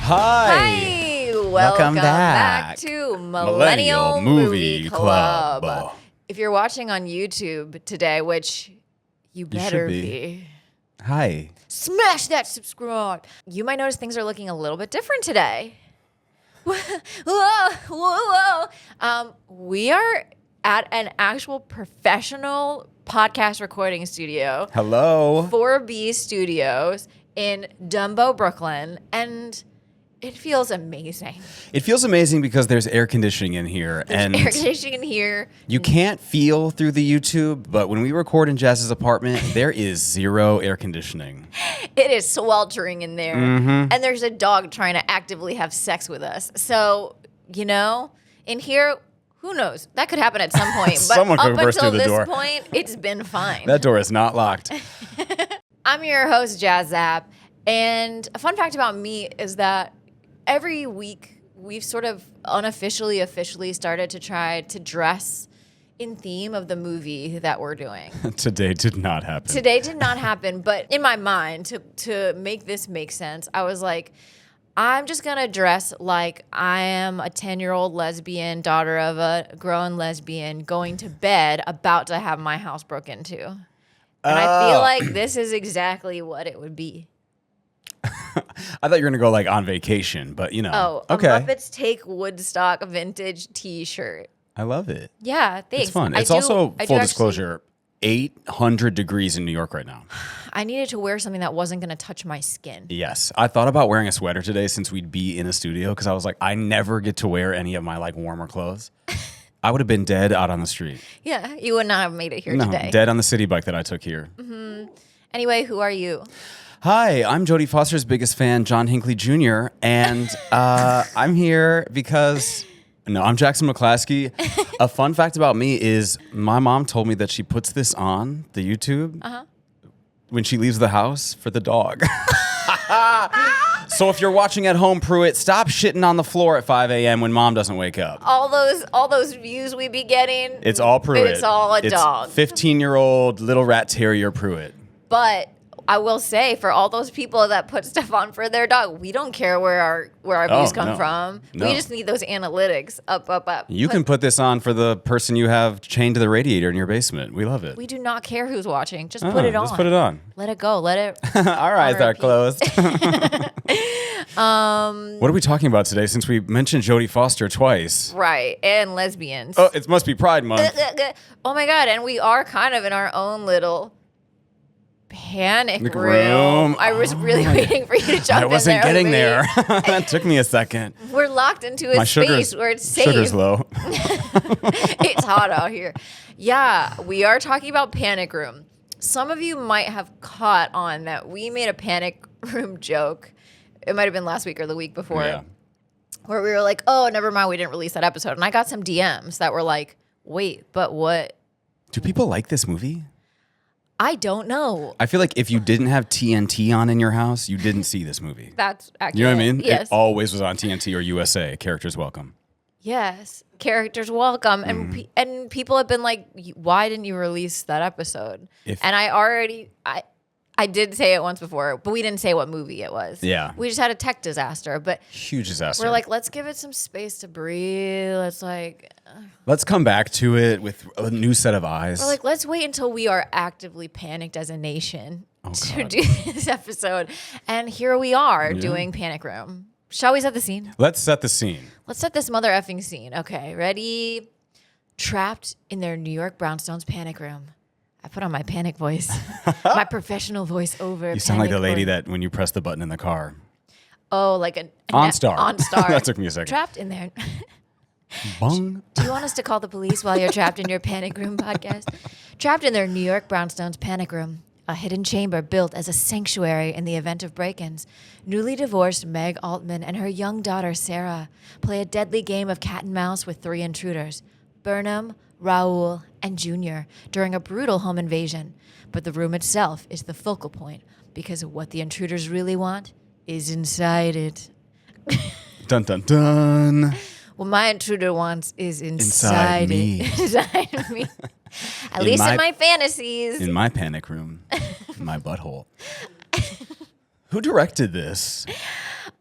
Hi. Welcome back to Millennial Movie Club. If you're watching on YouTube today, which you better be. Hi. Smash that subscribe. You might notice things are looking a little bit different today. Whoa. We are at an actual professional podcast recording studio. Hello. 4B Studios in Dumbo, Brooklyn, and it feels amazing. It feels amazing because there's air conditioning in here. There's air conditioning in here. You can't feel through the YouTube, but when we record in Jazz's apartment, there is zero air conditioning. It is sweltering in there. Mm-hmm. And there's a dog trying to actively have sex with us. So, in here, who knows? That could happen at some point. But Someone could up burst until through the this door. point, it's been fine. That door is not locked. I'm your host, Jazz App. And a fun fact about me is that every week we've sort of officially started to try to dress in theme of the movie that we're doing. Today did not happen. Today did not happen, but in my mind, to make this make sense, I was like, I'm just going to dress like I am a 10-year-old lesbian, daughter of a grown lesbian, going to bed, about to have my house broken into. And I feel like this is exactly what it would be. I thought you were going to go like on vacation, but Okay. A Muppets Take Woodstock vintage t-shirt. I love it. Yeah, thanks. It's fun. It's also, full disclosure, 800 degrees in New York right now. I needed to wear something that wasn't going to touch my skin. Yes. I thought about wearing a sweater today since we'd be in a studio because I was like, I never get to wear any of my like warmer clothes. I would have been dead out on the street. Yeah, you would not have made it here today. Dead on the city bike that I took here. Mm-hmm. Anyway, who are you? Hi, I'm Jodie Foster's biggest fan, John Hinckley Jr., and I'm here because... No, I'm Jackson McClaskey. A fun fact about me is my mom told me that she puts this on the YouTube when she leaves the house for the dog. So if you're watching at home, Pruitt, stop shitting on the floor at 5 a.m. when mom doesn't wake up. All those views we be getting. It's all Pruitt. It's all a dog. 15-year-old little rat terrier Pruitt. But I will say, for all those people that put stuff on for their dog, we don't care where our views come from. No. We just need those analytics up. You can put this on for the person you have chained to the radiator in your basement. We love it. We do not care who's watching. Just put it on. Just put it on. Let it go. Let it. Our eyes are closed. What are we talking about today since we mentioned Jodie Foster twice? Right. And lesbians. Oh, it must be Pride Month. Oh my God. And we are kind of in our own little panic room. I was really waiting for you to jump in there. I wasn't getting there. That took me a second. We're locked into a space where it's safe. Sugar's low. It's hot out here. Yeah, we are talking about panic room. Some of you might have caught on that we made a panic room joke. It might have been last week or the week before. Yeah. Where we were like, oh, never mind, we didn't release that episode. And I got some DMs that were like, wait, but what? Do people like this movie? I don't know. I feel like if you didn't have TNT on in your house, you didn't see this movie. That's accurate. You know what I mean? Yes. It always was on TNT or USA. Characters welcome. Yes. Characters welcome. And people have been like, why didn't you release that episode? And I did say it once before, but we didn't say what movie it was. Yeah. We just had a tech disaster, but huge disaster. We're like, let's give it some space to breathe. Let's come back to it with a new set of eyes. We're like, let's wait until we are actively panicked as a nation to do this episode. And here we are doing Panic Room. Shall we set the scene? Let's set the scene. Let's set this mother effing scene. Okay, ready? Trapped in their New York brownstones panic room. I put on my panic voice, my professional voice over. You sound like the lady that when you press the button in the car. Oh, like an OnStar. OnStar. That took me a second. Trapped in there. Bung. Do you want us to call the police while you're trapped in your panic room podcast? Trapped in their New York brownstones panic room, a hidden chamber built as a sanctuary in the event of break-ins. Newly divorced Meg Altman and her young daughter Sarah play a deadly game of cat and mouse with 3 intruders: Burnham, Raoul, and Junior, during a brutal home invasion. But the room itself is the focal point because what the intruders really want is inside it. Dun, dun, dun. What my intruder wants is inside me. Inside me. At least in my fantasies. In my panic room. My butthole. Who directed this?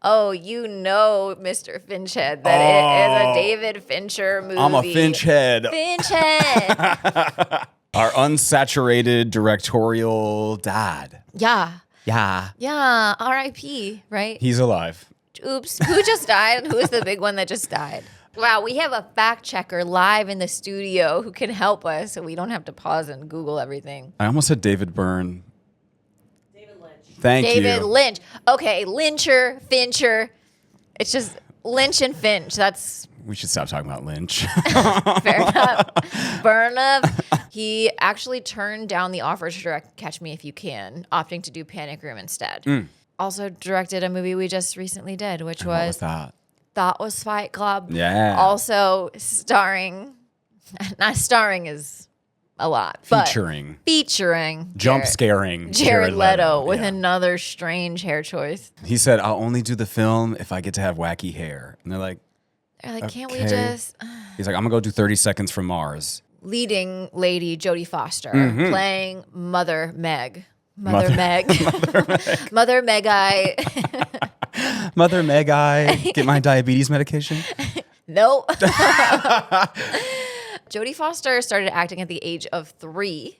Oh, you know, Mr. Finchhead, that it is a David Fincher movie. I'm a Finchhead. Finchhead. Our unsaturated directorial dad. Yeah. Yeah. Yeah. R.I.P., right? He's alive. Oops. Who just died? Who is the big one that just died? Wow, we have a fact checker live in the studio who can help us so we don't have to pause and Google everything. I almost said David Byrne. David Lynch. Thank you. David Lynch. Okay, Lyncher, Fincher. It's just Lynch and Finch. That's We should stop talking about Lynch. fair enough. Burnham. He actually turned down the offer to direct Catch Me If You Can, opting to do Panic Room instead. Also directed a movie we just recently did, which What was was that? That Was Fight Club. Yeah. Also not starring is a lot, but featuring Jump scaring Jared Leto with yeah. another strange hair choice. He said, I'll only do the film if I get to have wacky hair. And they're like, Can't we okay. just... He's like, I'm going to go do 30 Seconds from Mars. Leading lady Jodie Foster playing Mother Meg. Mother Meg. Mother Meg. Mother Meg, I get my diabetes medication. Nope. Jodie Foster started acting at the age of 3.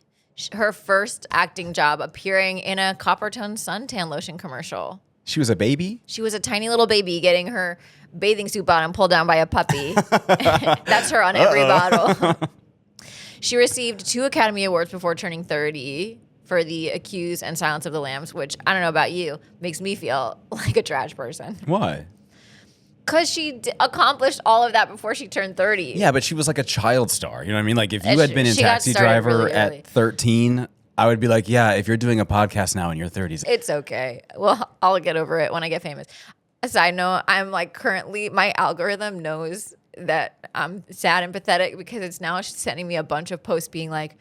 Her first acting job appearing in a Coppertone suntan lotion commercial. She was a baby? She was a tiny little baby getting her bathing suit bottom pulled down by a puppy. That's her on every bottle. She received 2 Academy Awards before turning 30 for The Accused and Silence of the Lambs, which, I don't know about you, makes me feel like a trash person. Why? Because she accomplished all of that before she turned 30. Yeah, but she was like a child star. You know what I mean? Like if you had been in She got Taxi started Driver really early. at 13, I would be like, yeah, if you're doing a podcast now in your 30s. It's okay. Well, I'll get over it when I get famous. A side note, I'm like currently, my algorithm knows that I'm sad and pathetic because it's now sending me a bunch of posts being like,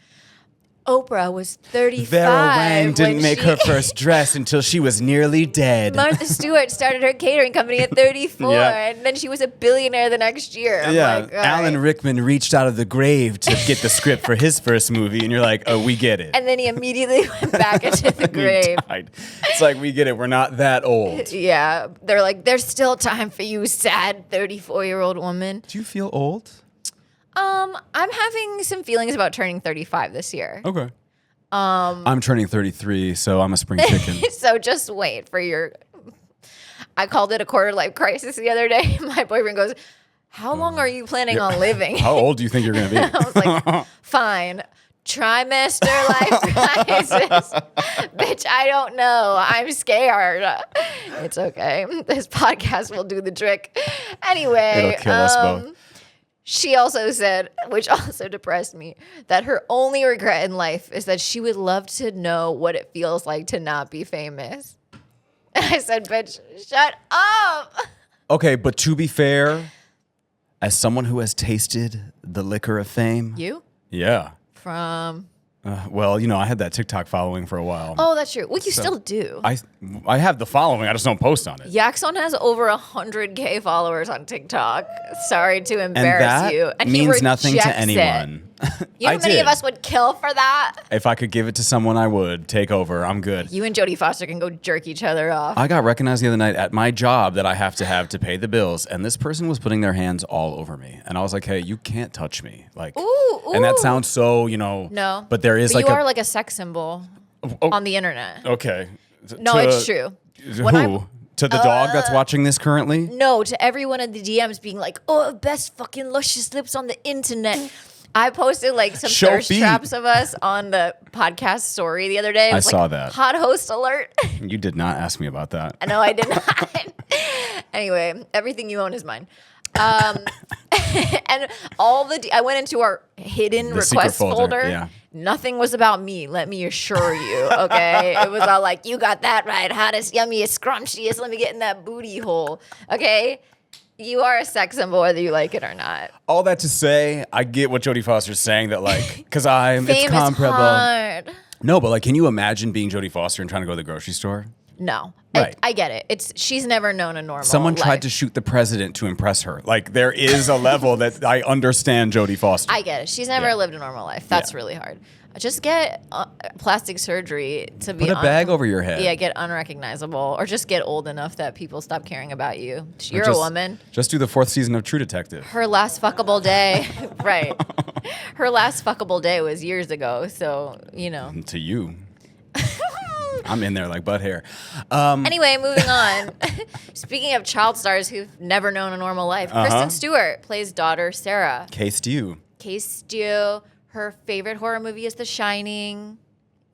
Oprah was 35. Vera Wang didn't make she- her first dress until she was nearly dead. Martha Stewart started her catering company at 34, Yeah. and then she was a billionaire the next year. I'm Yeah, like, all Alan right. Rickman reached out of the grave to get the script for his first movie, and you're like, oh, we get it. And then he immediately went back into the He grave. died. It's like, we get it. We're not that old. Yeah, they're like, there's still time for you, sad 34-year-old woman. Do you feel old? I'm having some feelings about turning 35 this year. Okay. I'm turning 33, so I'm a spring chicken. So just wait for your... I called it a quarter-life crisis the other day. My boyfriend goes, how long are you planning on living? How old do you think you're going to be? I was like, fine. Trimester life crisis. Bitch, I don't know. I'm scared. It's okay. This podcast will do the trick. Anyway. It'll kill us both. She also said, which also depressed me, that her only regret in life is that she would love to know what it feels like to not be famous. And I said, bitch, shut up. Okay, but to be fair, as someone who has tasted the liquor of fame. You? Yeah. From... Well, you know, I had that TikTok following for a while. Oh, that's true. Well, you still do. I have the following. I just don't post on it. Jackson has over 100K followers on TikTok. Sorry to And embarrass that you. And he means nothing to rejects it. anyone. You know how many of us would kill for that? If I could give it to someone, I would. Take over. I'm good. You and Jodie Foster can go jerk each other off. I got recognized the other night at my job that I have to pay the bills, and this person was putting their hands all over me, and I was like, "Hey, you can't touch me!" Like, Ooh, and that ooh. sounds so, you know. No. But there is But like you are like a sex symbol on the internet. Okay. No, it's true. When Who? To the dog that's watching this currently? No, to everyone in the DMs being like, oh, best fucking luscious lips on the internet. I posted like some Show thirst feet. traps of us on the podcast story the other day. It was saw like, that. Hot host alert. You did not ask me about that. No, I did not. Anyway, everything you own is mine. And I went into our hidden The secret request folder. yeah. Nothing was about me. Let me assure you. Okay, it was all like, you got that right, hottest, yummiest, scrunchiest. Let me get in that booty hole. Okay, you are a sex symbol whether you like it or not. All that to say, I get what Jodie Foster's saying that like, because it's Fame is comparable. hard. No, but like, can you imagine being Jodie Foster and trying to go to the grocery store? No. Right. I get it. She's never known a normal Someone life. tried to shoot the president to impress her. Like, there is a level that I understand Jodie Foster. I get it. She's never lived a normal life. That's Yeah. really hard. Just get plastic surgery to be Put a bag over your head. Yeah, get unrecognizable, or just get old enough that people stop caring about you. Or You're a woman. Just do the 4th season of True Detective. Her last fuckable day, right? Her last fuckable day was years ago. So To you. I'm in there like butt hair. Anyway, moving on. Speaking of child stars who've never known a normal life, Kristen Stewart plays daughter Sarah. Case Stew. Case Stew. Her favorite horror movie is The Shining.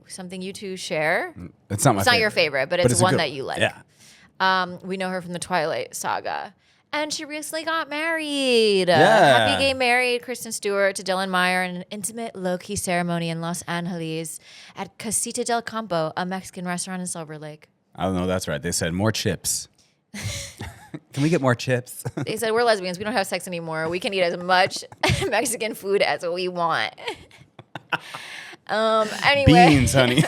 Something you two share. It's not my It's not your favorite, but it's one that you like. Yeah. We know her from the Twilight Saga. And she recently got married. Yeah. Happy gay married, Kristen Stewart to Dylan Meyer in an intimate low-key ceremony in Los Angeles at Casita del Campo, a Mexican restaurant in Silver Lake. I don't know. That's right. They said more chips. Can we get more chips? They said, we're lesbians. We don't have sex anymore. We can eat as much Mexican food as we want. Anyway. Beans, honey.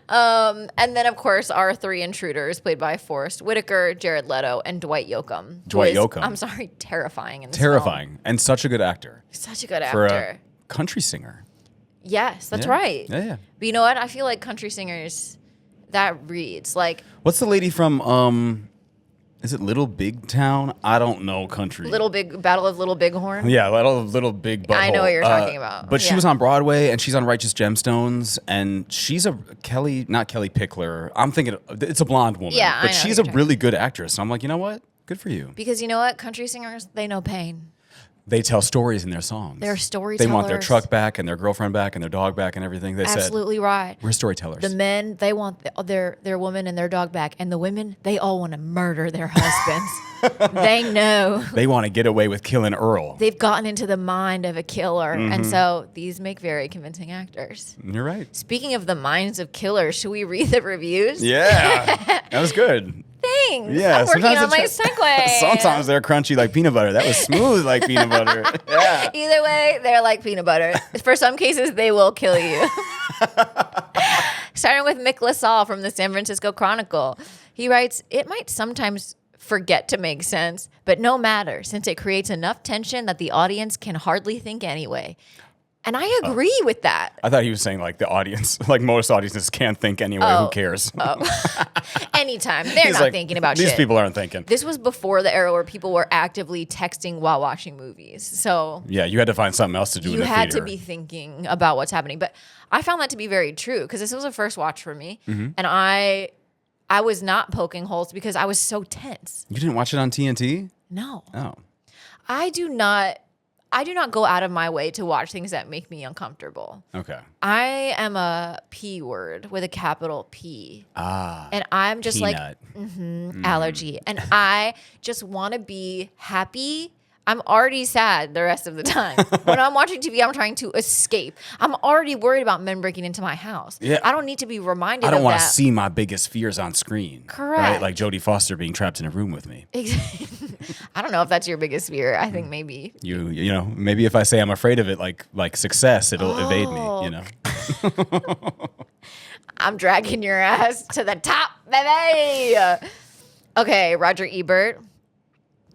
And then, of course, our 3 intruders, played by Forrest Whitaker, Jared Leto, and Dwight Yoakam. Dwight Yoakam. I'm sorry, terrifying in this Terrifying. film. And such a good actor. Such a good For actor. a country singer. Yes, that's Yeah. right. Yeah. But you know what? I feel like country singers, that reads. Like, What's the lady from, is it Little Big Town? I don't know country. Battle of Little Bighorn. Yeah, Little Big Butthole. I know what you're talking about. But she Yeah. was on Broadway, and she's on Righteous Gemstones, and she's not Kelly Pickler. I'm thinking it's a blonde woman. Yeah, I but know she's who a you're really good actress. So I'm like, you know what? Good for you. Because you know what? Country singers, they know pain. They tell stories in their songs. They're storytellers. They want their truck back and their girlfriend back and their dog back and everything. They Absolutely right. said, we're storytellers. The men, they want their woman and their dog back. And the women, they all want to murder their husbands. They know. They want to get away with killing Earl. They've gotten into the mind of a killer. And so these make very convincing actors. You're right. Speaking of the minds of killers, should we read the reviews? Yeah. That was good. Thanks. Yeah, I'm working on my it's segue. Sometimes they're crunchy like peanut butter. That was smooth like peanut butter. Yeah. Either way, they're like peanut butter. For some cases, they will kill you. Starting with Mick LaSalle from the San Francisco Chronicle. He writes, it might sometimes forget to make sense, but no matter, since it creates enough tension that the audience can hardly think anyway. And I agree with that. I thought he was saying like the audience, like most audiences can't think anyway. Who cares? Anytime. They're He's not like, thinking about these shit. people aren't thinking. This was before the era where people were actively texting while watching movies. So Yeah, you had to find something else to do in you the had theater. to be thinking about what's happening. But I found that to be very true because this was a first watch for me. Mm-hmm. And I was not poking holes because I was so tense. You didn't watch it on TNT? No. Oh. I do not go out of my way to watch things that make me uncomfortable. Okay. I am a P word with a capital P. Ah. And I'm just peanut. like, allergy. And I just want to be happy. I'm already sad the rest of the time. When I'm watching TV, I'm trying to escape. I'm already worried about men breaking into my house. Yeah. I don't need to be reminded I don't of want that. to see my biggest fears on screen. Correct. Right? Like Jodie Foster being trapped in a room with me. I don't know if that's your biggest fear. I think maybe. You know, maybe if I say I'm afraid of it, like success, it'll evade me, you know. I'm dragging your ass to the top, baby. Okay, Roger Ebert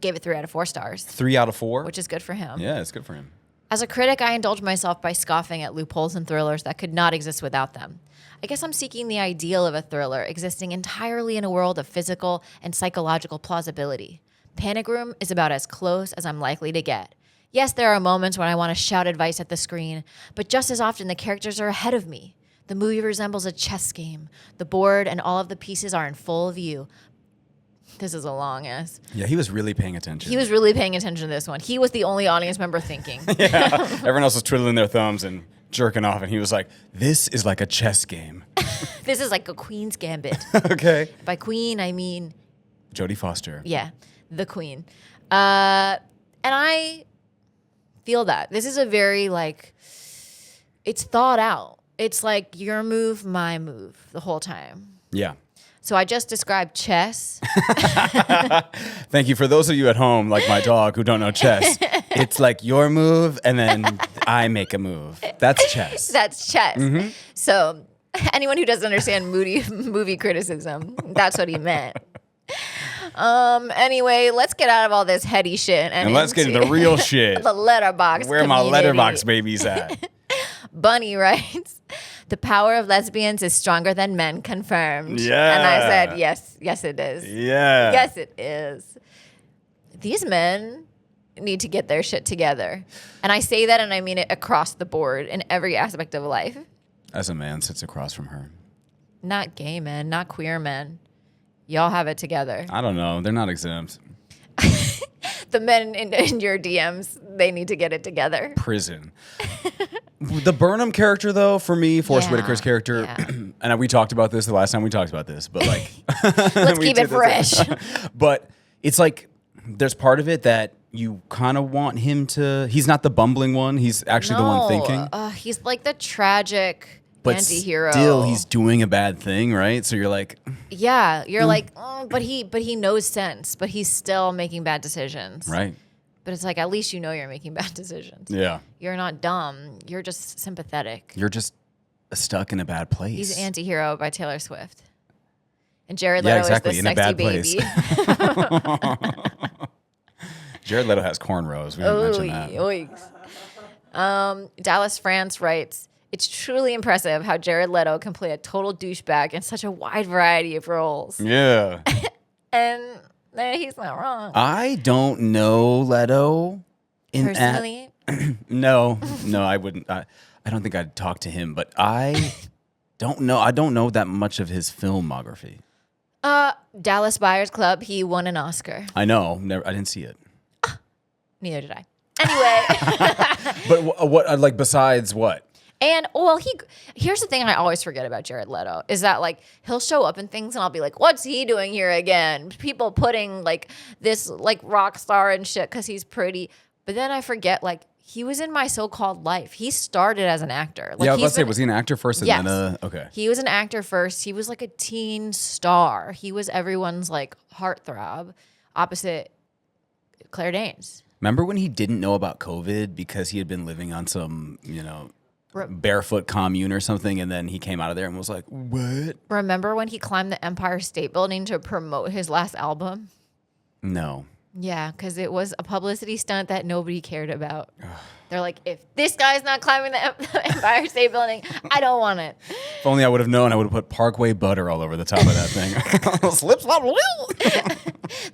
gave it 3 out of 4 stars, 3 out of 4. which is good for him. Yeah, it's good for him. As a critic, I indulge myself by scoffing at loopholes in thrillers that could not exist without them. I guess I'm seeking the ideal of a thriller existing entirely in a world of physical and psychological plausibility. Panic Room is about as close as I'm likely to get. Yes, there are moments when I want to shout advice at the screen, but just as often the characters are ahead of me. The movie resembles a chess game. The board and all of the pieces are in full view. This is a long ass. Yeah, he was really paying attention. He was really paying attention to this one. He was the only audience member thinking. Yeah. Everyone else was twiddling their thumbs and jerking off, and he was like, this is like a chess game. This is like a Queen's Gambit. Okay. By Queen, I mean, Jodie Foster. yeah, the Queen. And I feel that. This is a very, like, it's thought out. It's like your move, my move the whole time. Yeah. So I just described chess. Thank you. For those of you at home, like my dog, who don't know chess, it's like your move and then I make a move. That's chess. That's chess. Mm-hmm. So Anyone who doesn't understand movie criticism, that's what he meant. Anyway, let's get out of all this heady shit and let's get into the real shit. The letterbox. Where my community. letterbox babies at? Bunny writes, "The power of lesbians is stronger than men, confirmed." Yeah. And I said, yes, it is. Yeah. Yes, it is. These men need to get their shit together. And I say that and I mean it across the board in every aspect of life. As a man sits across from her. Not gay men, not queer men. Y'all have it together. I don't know. They're not exempt. The men in your DMs, they need to get it together. Prison. The Burnham character, though, for me, Forrest Whitaker's character, and we talked about this the last time we talked about this, but like... Let's keep it fresh. But it's like, there's part of it that you kind of want him to... He's not the bumbling one. He's actually the one thinking. He's like the tragic but anti-hero. Still, he's doing a bad thing, right? So you're like... Yeah, you're like, but he knows sense, but he's still making bad decisions. Right. But it's like, at least you know you're making bad decisions. Yeah. You're not dumb. You're just sympathetic. You're just stuck in a bad place. He's Anti-Hero by Taylor Swift. And Jared Leto is the in sexy a bad baby. Place. Jared Leto has cornrows. We didn't mention that. Oiks. Dallas France writes, "It's truly impressive how Jared Leto can play a total douchebag in such a wide variety of roles." Yeah. And he's not wrong. I don't know Leto. Personally? No, I wouldn't. I don't think I'd talk to him, but I don't know. I don't know that much of his filmography. Dallas Buyers Club, he won an Oscar. I know. I didn't see it. Neither did I. Anyway. But what, like, besides what? And, well, here's the thing I always forget about Jared Leto is that, like, he'll show up in things and I'll be like, what's he doing here again? People putting, like, this, like, rock star and shit because he's pretty. But then I forget, like, he was in My So-Called Life. He started as an actor. Like, yeah, I was about to say, was he an actor first and yes. then okay. He was an actor first. He was, like, a teen star. He was everyone's, like, heartthrob opposite Claire Danes. Remember when he didn't know about COVID because he had been living on some, barefoot commune or something, and then he came out of there and was like, what? Remember when he climbed the Empire State Building to promote his last album? No. Yeah, because it was a publicity stunt that nobody cared about. They're like, if this guy's not climbing the Empire State Building, I don't want it. If only I would have known, I would have put Parkway butter all over the top of that thing. Slip, slop,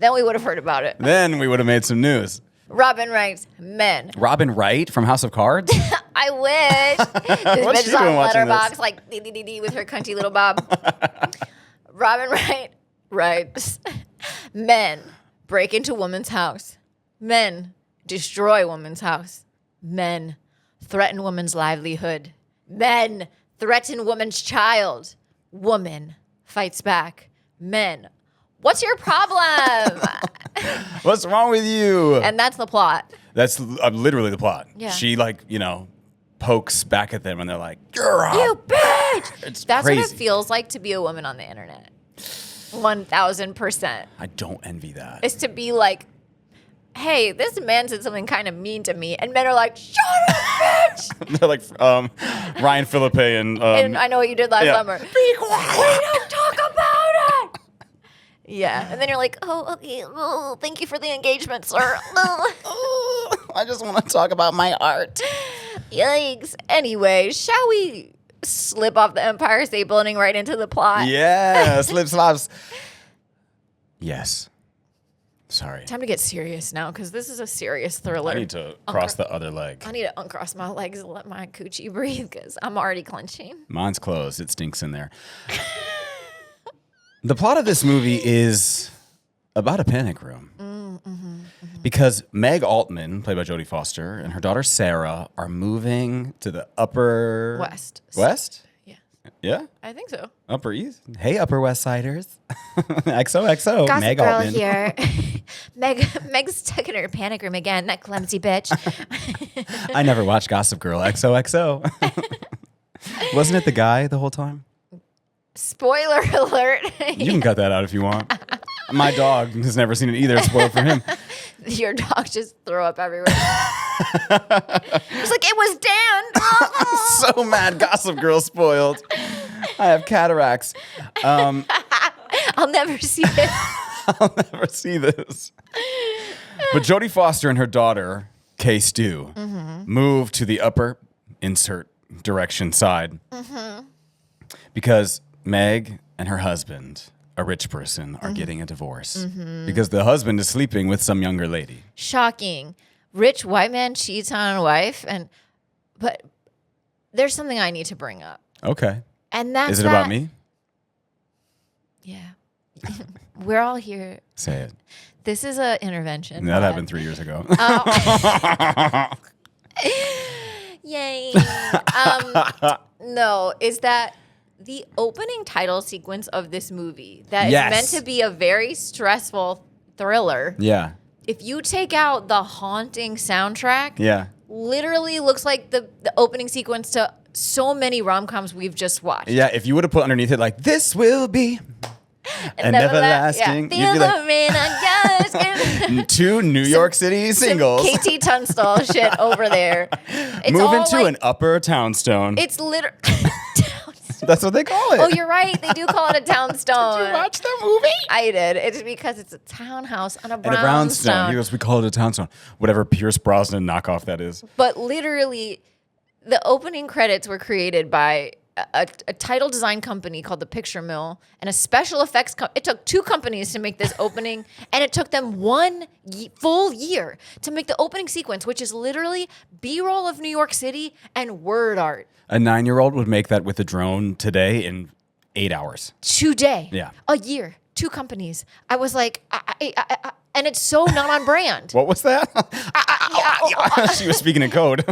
Then we would have heard about it. Then we would have made some news. Robin writes, men. Robin Wright from House of Cards? I wish. This What's bitch she is on doing watching Letterboxd, this? like, dee with her cunty little bob. Robin Wright writes, men break into woman's house. Men destroy woman's house. Men threaten woman's livelihood. Men threaten woman's child. Woman fights back. Men, what's your problem? What's wrong with you? And that's the plot. That's literally the plot. Yeah. She, pokes back at them, and they're like, you're a You bitch! It's That's crazy. what it feels like to be a woman on the internet. 1,000%. I don't envy that. Is to be like, hey, this man said something kind of mean to me. And men are like, shut up, bitch! They're like Ryan Philippe and I Know What You Did Last Summer. Be quiet. We don't talk about it! Yeah. And then you're like, oh, okay. Oh, thank you for the engagement, sir. I just want to talk about my art. Yikes. Anyway, shall we slip off the Empire State Building right into the plot? Yeah, slip slops. Yes. Sorry. Time to get serious now, because this is a serious thriller. I need to cross the other leg. I need to uncross my legs and let my coochie breathe, because I'm already clenching. Mine's closed. It stinks in there. The plot of this movie is about a panic room. Because Meg Altman, played by Jodie Foster, and her daughter Sarah are moving to the Upper... West? Yeah. Yeah? I think so. Upper East? Hey, Upper West Siders. XOXO, Gossip Meg Girl Altman. here. Meg's stuck in her panic room again, that clumsy bitch. I never watched Gossip Girl. XOXO. Wasn't it the guy the whole time? Spoiler alert. You can cut that out if you want. My dog has never seen it either. It's spoiled for him. Your dog just throw up everywhere. It's like, it was Dan. I'm so mad Gossip Girl spoiled. I have cataracts. I'll never see it. I'll never see this. But Jodie Foster and her daughter, Kay Stu, move to the upper insert direction side because Meg and her husband, a rich person, are getting a divorce because the husband is sleeping with some younger lady. Shocking. Rich white man cheats on a wife, but there's something I need to bring up. Okay. And that's Is it about me? Yeah. We're all here. Say it. This is an intervention. That happened 3 years ago. Yay. No, is that the opening title sequence of this movie that is meant to be a very stressful thriller. Yeah. If you take out the haunting soundtrack, Yeah. literally looks like the opening sequence to so many rom-coms we've just watched. Yeah, if you would have put underneath it like, this will be an everlasting. Yeah. You'd be like, 2 New York City singles. KT Tunstall shit over there. It's Moving all to like, an upper townstone. it's literally... That's what they call it. Oh, you're right. They do call it a townstone. Did you watch that movie? I did. It's because it's a townhouse on a And a brownstone. brownstone. He goes, we call it a townstone. Whatever Pierce Brosnan knockoff that is. But literally, the opening credits were created by a title design company called the Picture Mill and a special effects it took 2 companies to make this opening, and it took them 1 full year to make the opening sequence, which is literally B-roll of New York City and word art. A 9-year-old would make that with a drone today in 8 hours. Today. Yeah. A year. 2 companies. I was like, and it's so not on brand. What was that? She was speaking in code.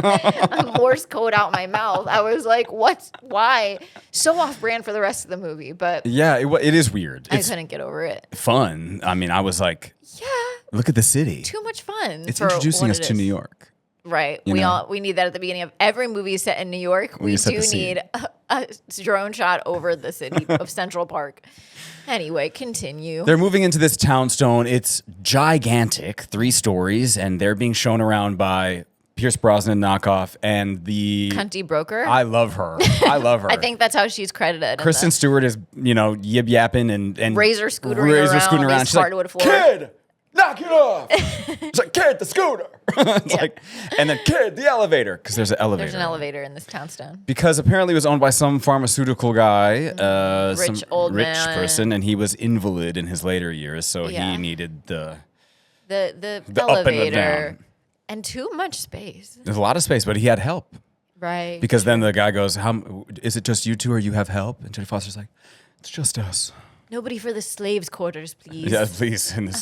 Morse code out my mouth. I was like, why? So off brand for the rest of the movie, but Yeah, it is weird. I It's couldn't get over it. fun. I mean, I was like, Yeah, look at the city. too much fun. It's for introducing what us it to is. New York. Right. You know? We need that at the beginning of every movie set in New York. We set do the scene. need a drone shot over the city of Central Park. Anyway, continue. They're moving into this townstone. It's gigantic, 3 stories, and they're being shown around by Pierce Brosnan knockoff and the Cunty broker. I love her. I love her. I think that's how she's credited. Kristen Stewart is, yip yapping and Razor scooting around these She's like, hardwood floors. kid, knock it off. It's like, kid, the scooter. It's like, and then kid, the elevator, because there's an elevator. There's an elevator in this townstone. Because apparently it was owned by some pharmaceutical guy, Rich some old rich man. person, and he was invalid in his later years, so Yeah. he needed the The up and the elevator down. and too much space. There's a lot of space, but he had help. Right. Because then the guy goes, "How is it just you two, or you have help?" And Jodie Foster's like, "It's just us." Nobody for the slaves' quarters, please. Yeah, please. And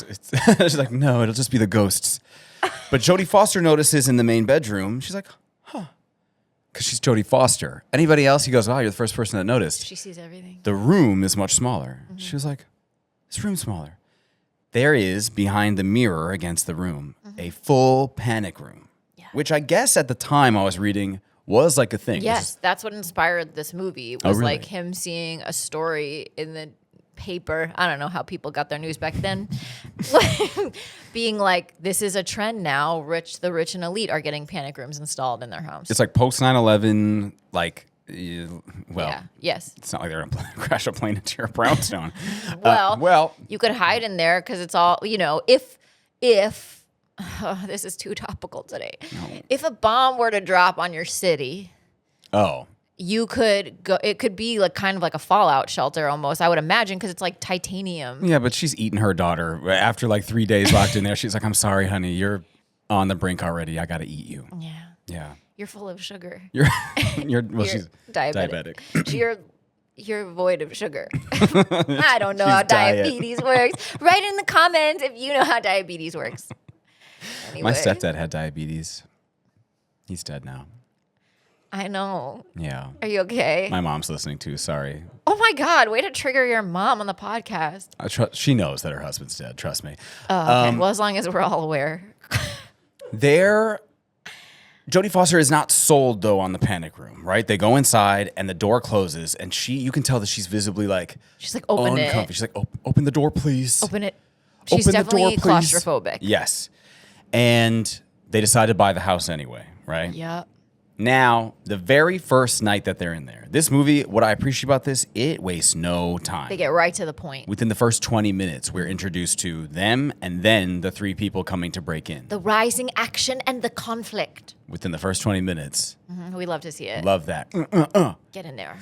she's like, "No, it'll just be the ghosts." But Jodie Foster notices in the main bedroom. She's like, "Huh," because she's Jodie Foster. Anybody else? He goes, "Wow, you're the first person that noticed." She sees everything. The room is much smaller. She was like, "This room's smaller." There is behind the mirror against the room a full panic room, which I guess at the time I was reading was like a thing. Yes, that's what inspired this movie. Was really? like him seeing a story in the paper. I don't know how people got their news back then. Being like, this is a trend now. The rich and elite are getting panic rooms installed in their homes. It's like post 9/11, like, yeah. Yes. it's not like they're going to crash a plane into your brownstone. Well, you could hide in there because it's all, if this is too topical today. No. If a bomb were to drop on your city, Oh, you could go, it could be like kind of like a fallout shelter almost, I would imagine, because it's like titanium. yeah, but she's eating her daughter. After like 3 days locked in there, she's like, "I'm sorry, honey. You're on the brink already. I got to eat you." Yeah. Yeah. You're full of sugar. Well, You're she's diabetic. diabetic. You're void of sugar. I don't know how She's diet. diabetes works. Write in the comments if you know how diabetes works. Anyway, My stepdad had diabetes. He's dead now. I know. Yeah. Are you okay? My mom's listening too. Sorry. Oh my God, way to trigger your mom on the podcast. She knows that her husband's dead. Trust me. Oh, okay. Well, as long as we're all aware. Jodie Foster is not sold though on the panic room, right? They go inside and the door closes, and you can tell that she's visibly like She's like, open uncomfy. it. She's like, open the door, please. Open it. She's Open the door, definitely please." claustrophobic. Yes. And they decide to buy the house anyway, right? Yeah. Now, the very first night that they're in there, this movie, what I appreciate about this, it wastes no time. They get right to the point. Within the first 20 minutes, we're introduced to them and then the 3 people coming to break in. The rising action and the conflict. Within the first 20 minutes. We love to see it. Love that. Get in there.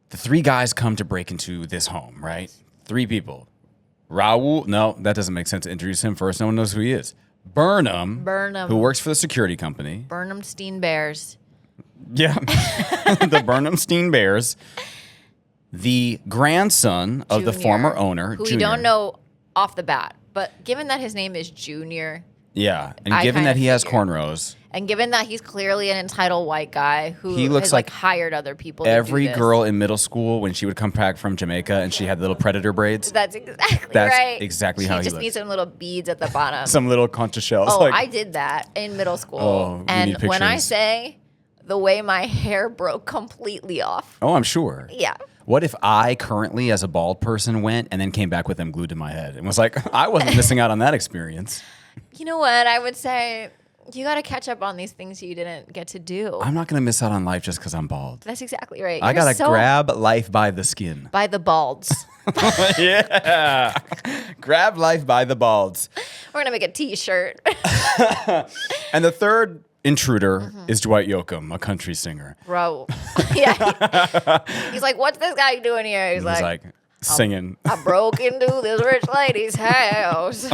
The 3 guys come to break into this home, right? 3 people. Raul, no, that doesn't make sense to introduce him first. No one knows who he is. Burnham, who works for the security company. Burnhamstein Bears. Yeah, the Burnhamstein Bears. The grandson of the former owner, who Junior. we don't know off the bat, but given that his name is Junior. Yeah, and given that he has cornrows. And given that he's clearly an entitled white guy who he looks has like hired other people every to do this. girl in middle school when she would come back from Jamaica and she had little predator braids. That's exactly right. Exactly how he looks. She just needs some little beads at the bottom. Some little concha shells. Oh, I did that in middle school. Oh, and when I say the way my hair broke completely off. Oh, I'm sure. Yeah. What if I currently, as a bald person, went and then came back with them glued to my head and was like, I wasn't missing out on that experience. You know what? I would say you got to catch up on these things you didn't get to do. I'm not going to miss out on life just because I'm bald. That's exactly right. I got to grab life by the skin. By the balds. Yeah. Grab life by the balds. We're going to make a t-shirt. And the third intruder is Dwight Yoakam, a country singer. Bro. Yeah. He's like, what's this guy doing here? He's like singing. I broke into this rich lady's house.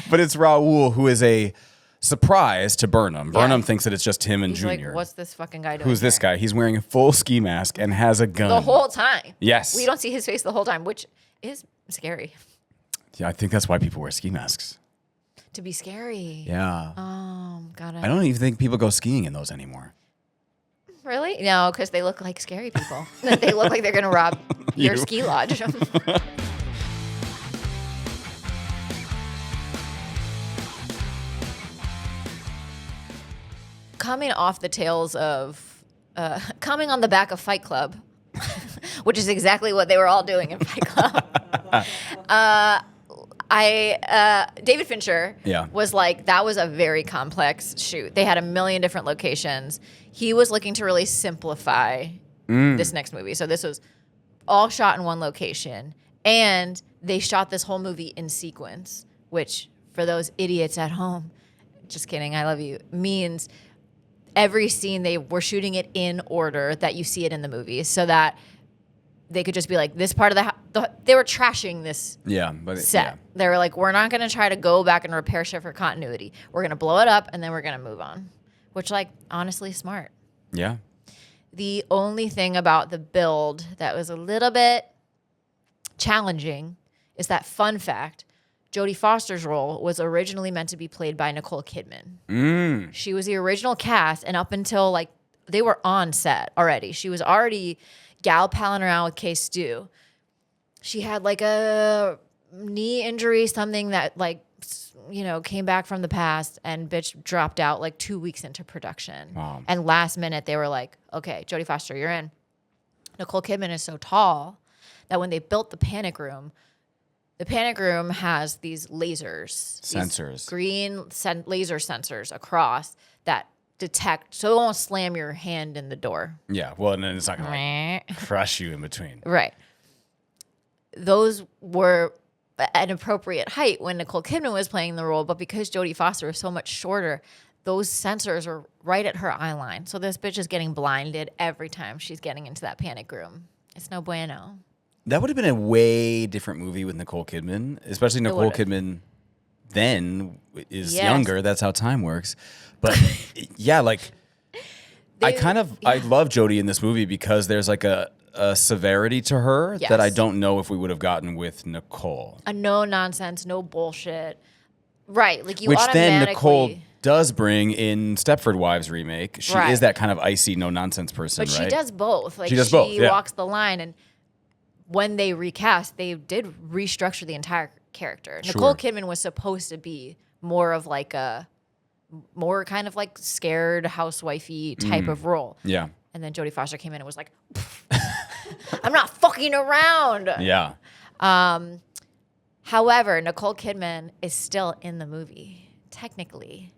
But it's Raul who is a surprise to Burnham. Yeah. Burnham thinks that it's just him and He's Junior. like, what's this fucking guy doing Who's this guy? He's wearing a full ski mask and has a gun. The whole time. Yes. We don't see his face the whole time, which is scary. Yeah, I think that's why people wear ski masks. To be scary. Yeah. Got it. I don't even think people go skiing in those anymore. Really? No, because they look like scary people. They look like they're going to rob your ski lodge. Coming off the tails of, coming on the back of Fight Club, which is exactly what they were all doing in Fight Club. David Fincher was like, that was a very complex shoot. They had a million different locations. He was looking to really simplify this next movie. So this was all shot in one location. And they shot this whole movie in sequence, which for those idiots at home, just kidding, I love you, means every scene they were shooting it in order that you see it in the movie so that they could just be like, this part of they were trashing this set. Yeah. They were like, we're not going to try to go back and repair shit for continuity. We're going to blow it up and then we're going to move on, which like honestly smart. Yeah. The only thing about the build that was a little bit challenging is that, fun fact, Jodie Foster's role was originally meant to be played by Nicole Kidman. She was the original cast, and up until like they were on set already, she was already gal palling around with K-Stu. She had like a knee injury, something that like, you know, came back from the past, and bitch dropped out like 2 weeks into production. Wow. And last minute they were like, okay, Jodie Foster, you're in. Nicole Kidman is so tall that when they built the panic room has these lasers. Sensors. These green laser sensors across that detect, so it won't slam your hand in the door. Yeah, well, and then it's not going to like crush you in between. Right. Those were an appropriate height when Nicole Kidman was playing the role, but because Jodie Foster was so much shorter, those sensors are right at her eye line. So this bitch is getting blinded every time she's getting into that panic room. It's no bueno. That would have been a way different movie with Nicole Kidman, especially Nicole Kidman then is younger. That's how time works. But yeah, like I love Jodie in this movie because there's like a severity to her that I don't know if we would have gotten with Nicole. A no nonsense, no bullshit. Right. Like you Which automatically... then Nicole does bring in Stepford Wives remake. She is that kind of icy, no nonsense person, but right? she does both. Like she does both. Yeah. Walks the line, and when they recast, they did restructure the entire character. Sure. Nicole Kidman was supposed to be more of like a more kind of like scared housewifey type of role. Yeah. And then Jodie Foster came in and was like, I'm not fucking around. Yeah. However, Nicole Kidman is still in the movie, technically.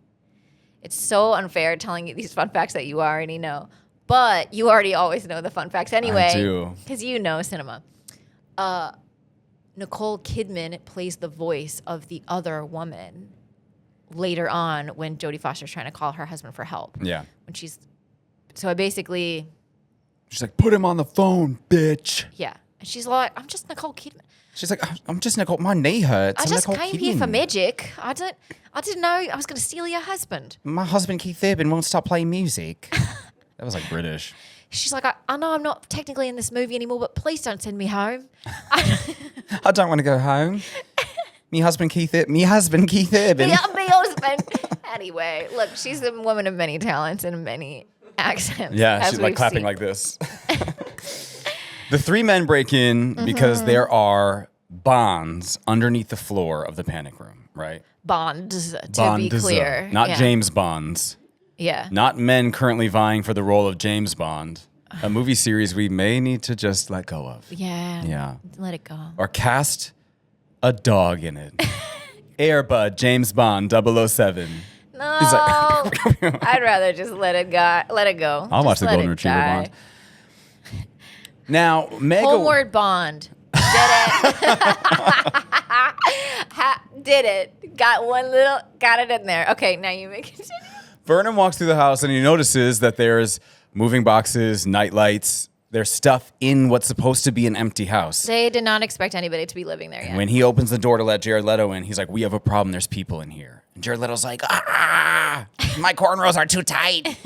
It's so unfair telling you these fun facts that you already know. But you already always know the fun facts anyway. I do. Because you know cinema. Nicole Kidman plays the voice of the other woman later on when Jodie Foster's trying to call her husband for help. Yeah. So I basically... She's like, put him on the phone, bitch. Yeah. And she's like, I'm just Nicole Kidman. She's like, I'm just Nicole. My knee hurts. I I'm just Nicole came here Kidman. for magic. I didn't know I was going to steal your husband. My husband Keith Urban won't stop playing music. That was like British. She's like, I know I'm not technically in this movie anymore, but please don't send me home. I don't want to go home. Me husband Keith Urban. Me husband. Anyway, look, she's a woman of many talents and many accents. Yeah, she's like clapping like this. The three men break in because there are bonds underneath the floor of the panic room, right? Bonds, to be clear. Not James Bonds. Yeah. Not men currently vying for the role of James Bond. A movie series we may need to just let go of. Yeah. Yeah. Let it go. Or cast a dog in it. Airbud, James Bond, 007. No. He's like, I'd rather just let it go. I'll watch Just the let Golden it Retriever die. Bond. Now, Homeward Bond. Did it. Did it. Got it in there. Okay, now you may continue. Vernon walks through the house and he notices that there's moving boxes, night lights. There's stuff in what's supposed to be an empty house. They did not expect anybody to be living there yet. When he opens the door to let Jared Leto in, he's like, we have a problem. There's people in here. And Jared Leto's like, my cornrows are too tight.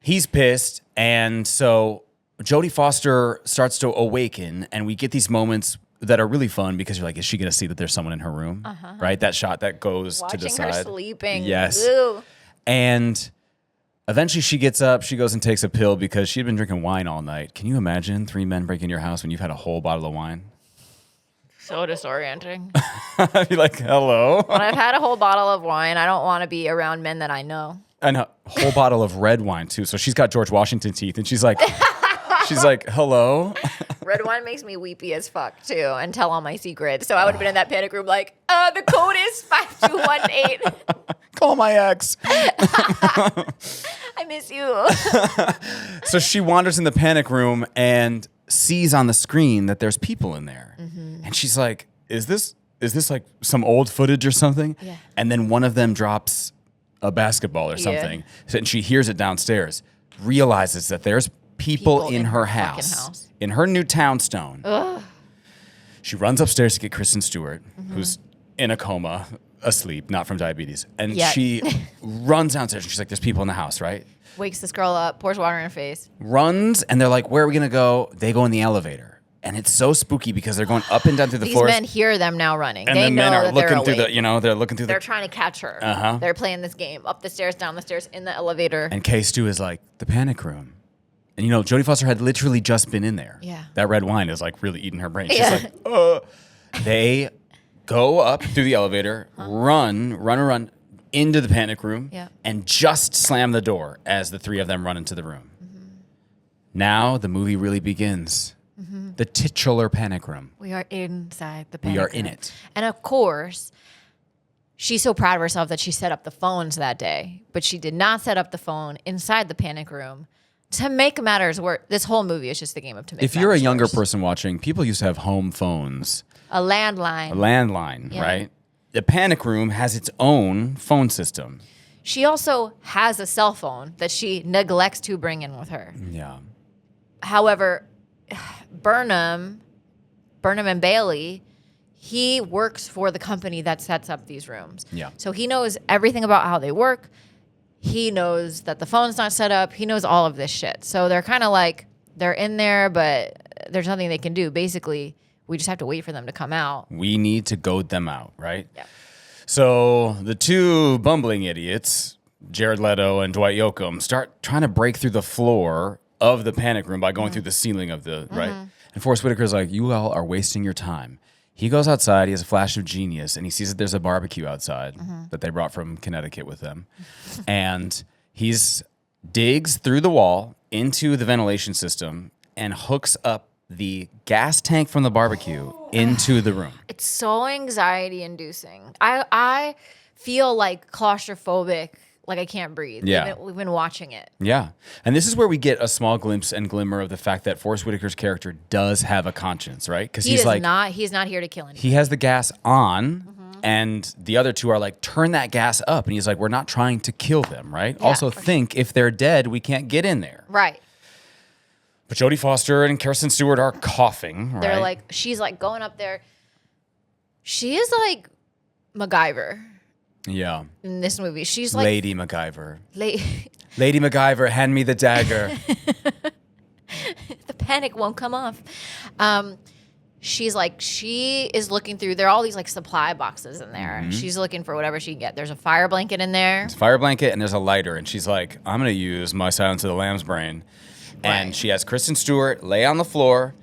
He's pissed. And so Jodie Foster starts to awaken, and we get these moments that are really fun because you're like, is she going to see that there's someone in her room? Right? That shot that goes Watching to the side. her sleeping. Yes. Ooh. And eventually she gets up, she goes and takes a pill because she had been drinking wine all night. Can you imagine three men breaking your house when you've had a whole bottle of wine? So disorienting. I'd be like, hello? When I've had a whole bottle of wine, I don't want to be around men that I know. And a whole bottle of red wine too. So she's got George Washington teeth and she's like, hello? Red wine makes me weepy as fuck too and tell all my secrets. So I would have been in that panic room like, the code is 5218. Call my ex. I miss you. So she wanders in the panic room and sees on the screen that there's people in there. And she's like, is this like some old footage or something? Yeah. And then one of them drops a basketball or something. And she hears it downstairs, realizes that there's people in her house, in her new townstone. Ugh. She runs upstairs to get Kristen Stewart, who's in a coma, asleep, not from diabetes. And she runs downstairs and she's like, there's people in the house, right? Wakes this girl up, pours water in her face. Runs, and they're like, where are we going to go? They go in the elevator. And it's so spooky because they're going up and down through the floors. These men hear them now running. And they the know men are that looking they're through awake. they're looking through They're trying to catch her. They're playing this game. Up the stairs, down the stairs, in the elevator. And Kay Stu is like, the panic room. And Jodie Foster had literally just been in there. Yeah. That red wine is like really eating her brain. She's like, They go up through the elevator, run into the panic room, and just slam the door as the three of them run into the room. Now the movie really begins. The titular panic room. We are inside the panic room. room. In it. And of course, she's so proud of herself that she set up the phones that day, but she did not set up the phone inside the panic room. To make matters worse, this whole movie is just the game of to make matters worse. If you're a younger person watching, people used to have home phones. A landline. Right? The panic room has its own phone system. She also has a cell phone that she neglects to bring in with her. Yeah. However, Burnham and Bailey, he works for the company that sets up these rooms. Yeah. So he knows everything about how they work. He knows that the phone's not set up. He knows all of this shit. So they're kind of like, they're in there, but there's nothing they can do. Basically, we just have to wait for them to come out. We need to goad them out, right? Yeah. So the two bumbling idiots, Jared Leto and Dwight Yoakam, start trying to break through the floor of the panic room by going through the ceiling of the, right? And Forrest Whitaker's like, you all are wasting your time. He goes outside, he has a flash of genius, and he sees that there's a barbecue outside that they brought from Connecticut with them. And he's digs through the wall into the ventilation system and hooks up the gas tank from the barbecue into the room. It's so anxiety inducing. I feel like claustrophobic like I can't breathe. Yeah. We've been watching it. Yeah. And this is where we get a small glimpse and glimmer of the fact that Forrest Whitaker's character does have a conscience, right? Because he's not here to kill anyone. he has the gas on. And the other two are like, turn that gas up. And he's like, we're not trying to kill them, right? Yeah, also think if they're dead, we can't get in there. Right. But Jodie Foster and Kirsten Stewart are coughing, right? They're like, she's like going up there. She is like MacGyver Yeah. in this movie. She's like Lady MacGyver. Lady MacGyver, hand me the dagger. the panic won't come off. She is looking through. There are all these like supply boxes in there. She's looking for whatever she can get. There's a fire blanket in there. It's a fire blanket and there's a lighter. And she's like, I'm going to use my Silence of the Lamb's brain. And Right. she has Kristen Stewart lay on the floor.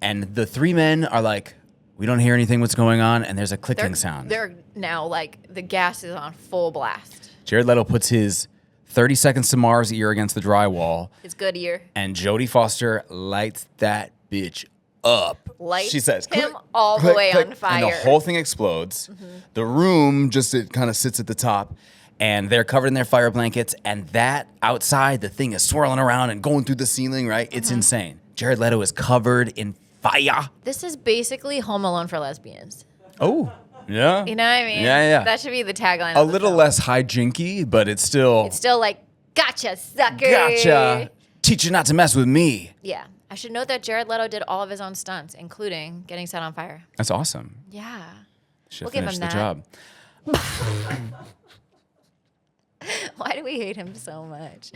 And the three men are like, we don't hear anything what's going on. And there's a clicking sound. They're now like the gas is on full blast. Jared Leto puts his 30 Seconds to Mars ear against the drywall. It's good ear. And Jodie Foster lights that bitch up. Lights She says, him click, all click, the way click, on fire. and the whole thing explodes. The room it kind of sits at the top, and they're covered in their fire blankets. And that outside, the thing is swirling around and going through the ceiling. Right? It's insane. Jared Leto is covered in fire. This is basically Home Alone for lesbians. Oh, yeah. You know what I mean? Yeah. That should be the tagline. A of the little film. less hijinky, but it's still like, gotcha, sucker. gotcha. Teach you not to mess with me. Yeah. I should note that Jared Leto did all of his own stunts, including getting set on fire. That's awesome. Yeah. Should We'll give finish him the that. job. Why do we hate him so much?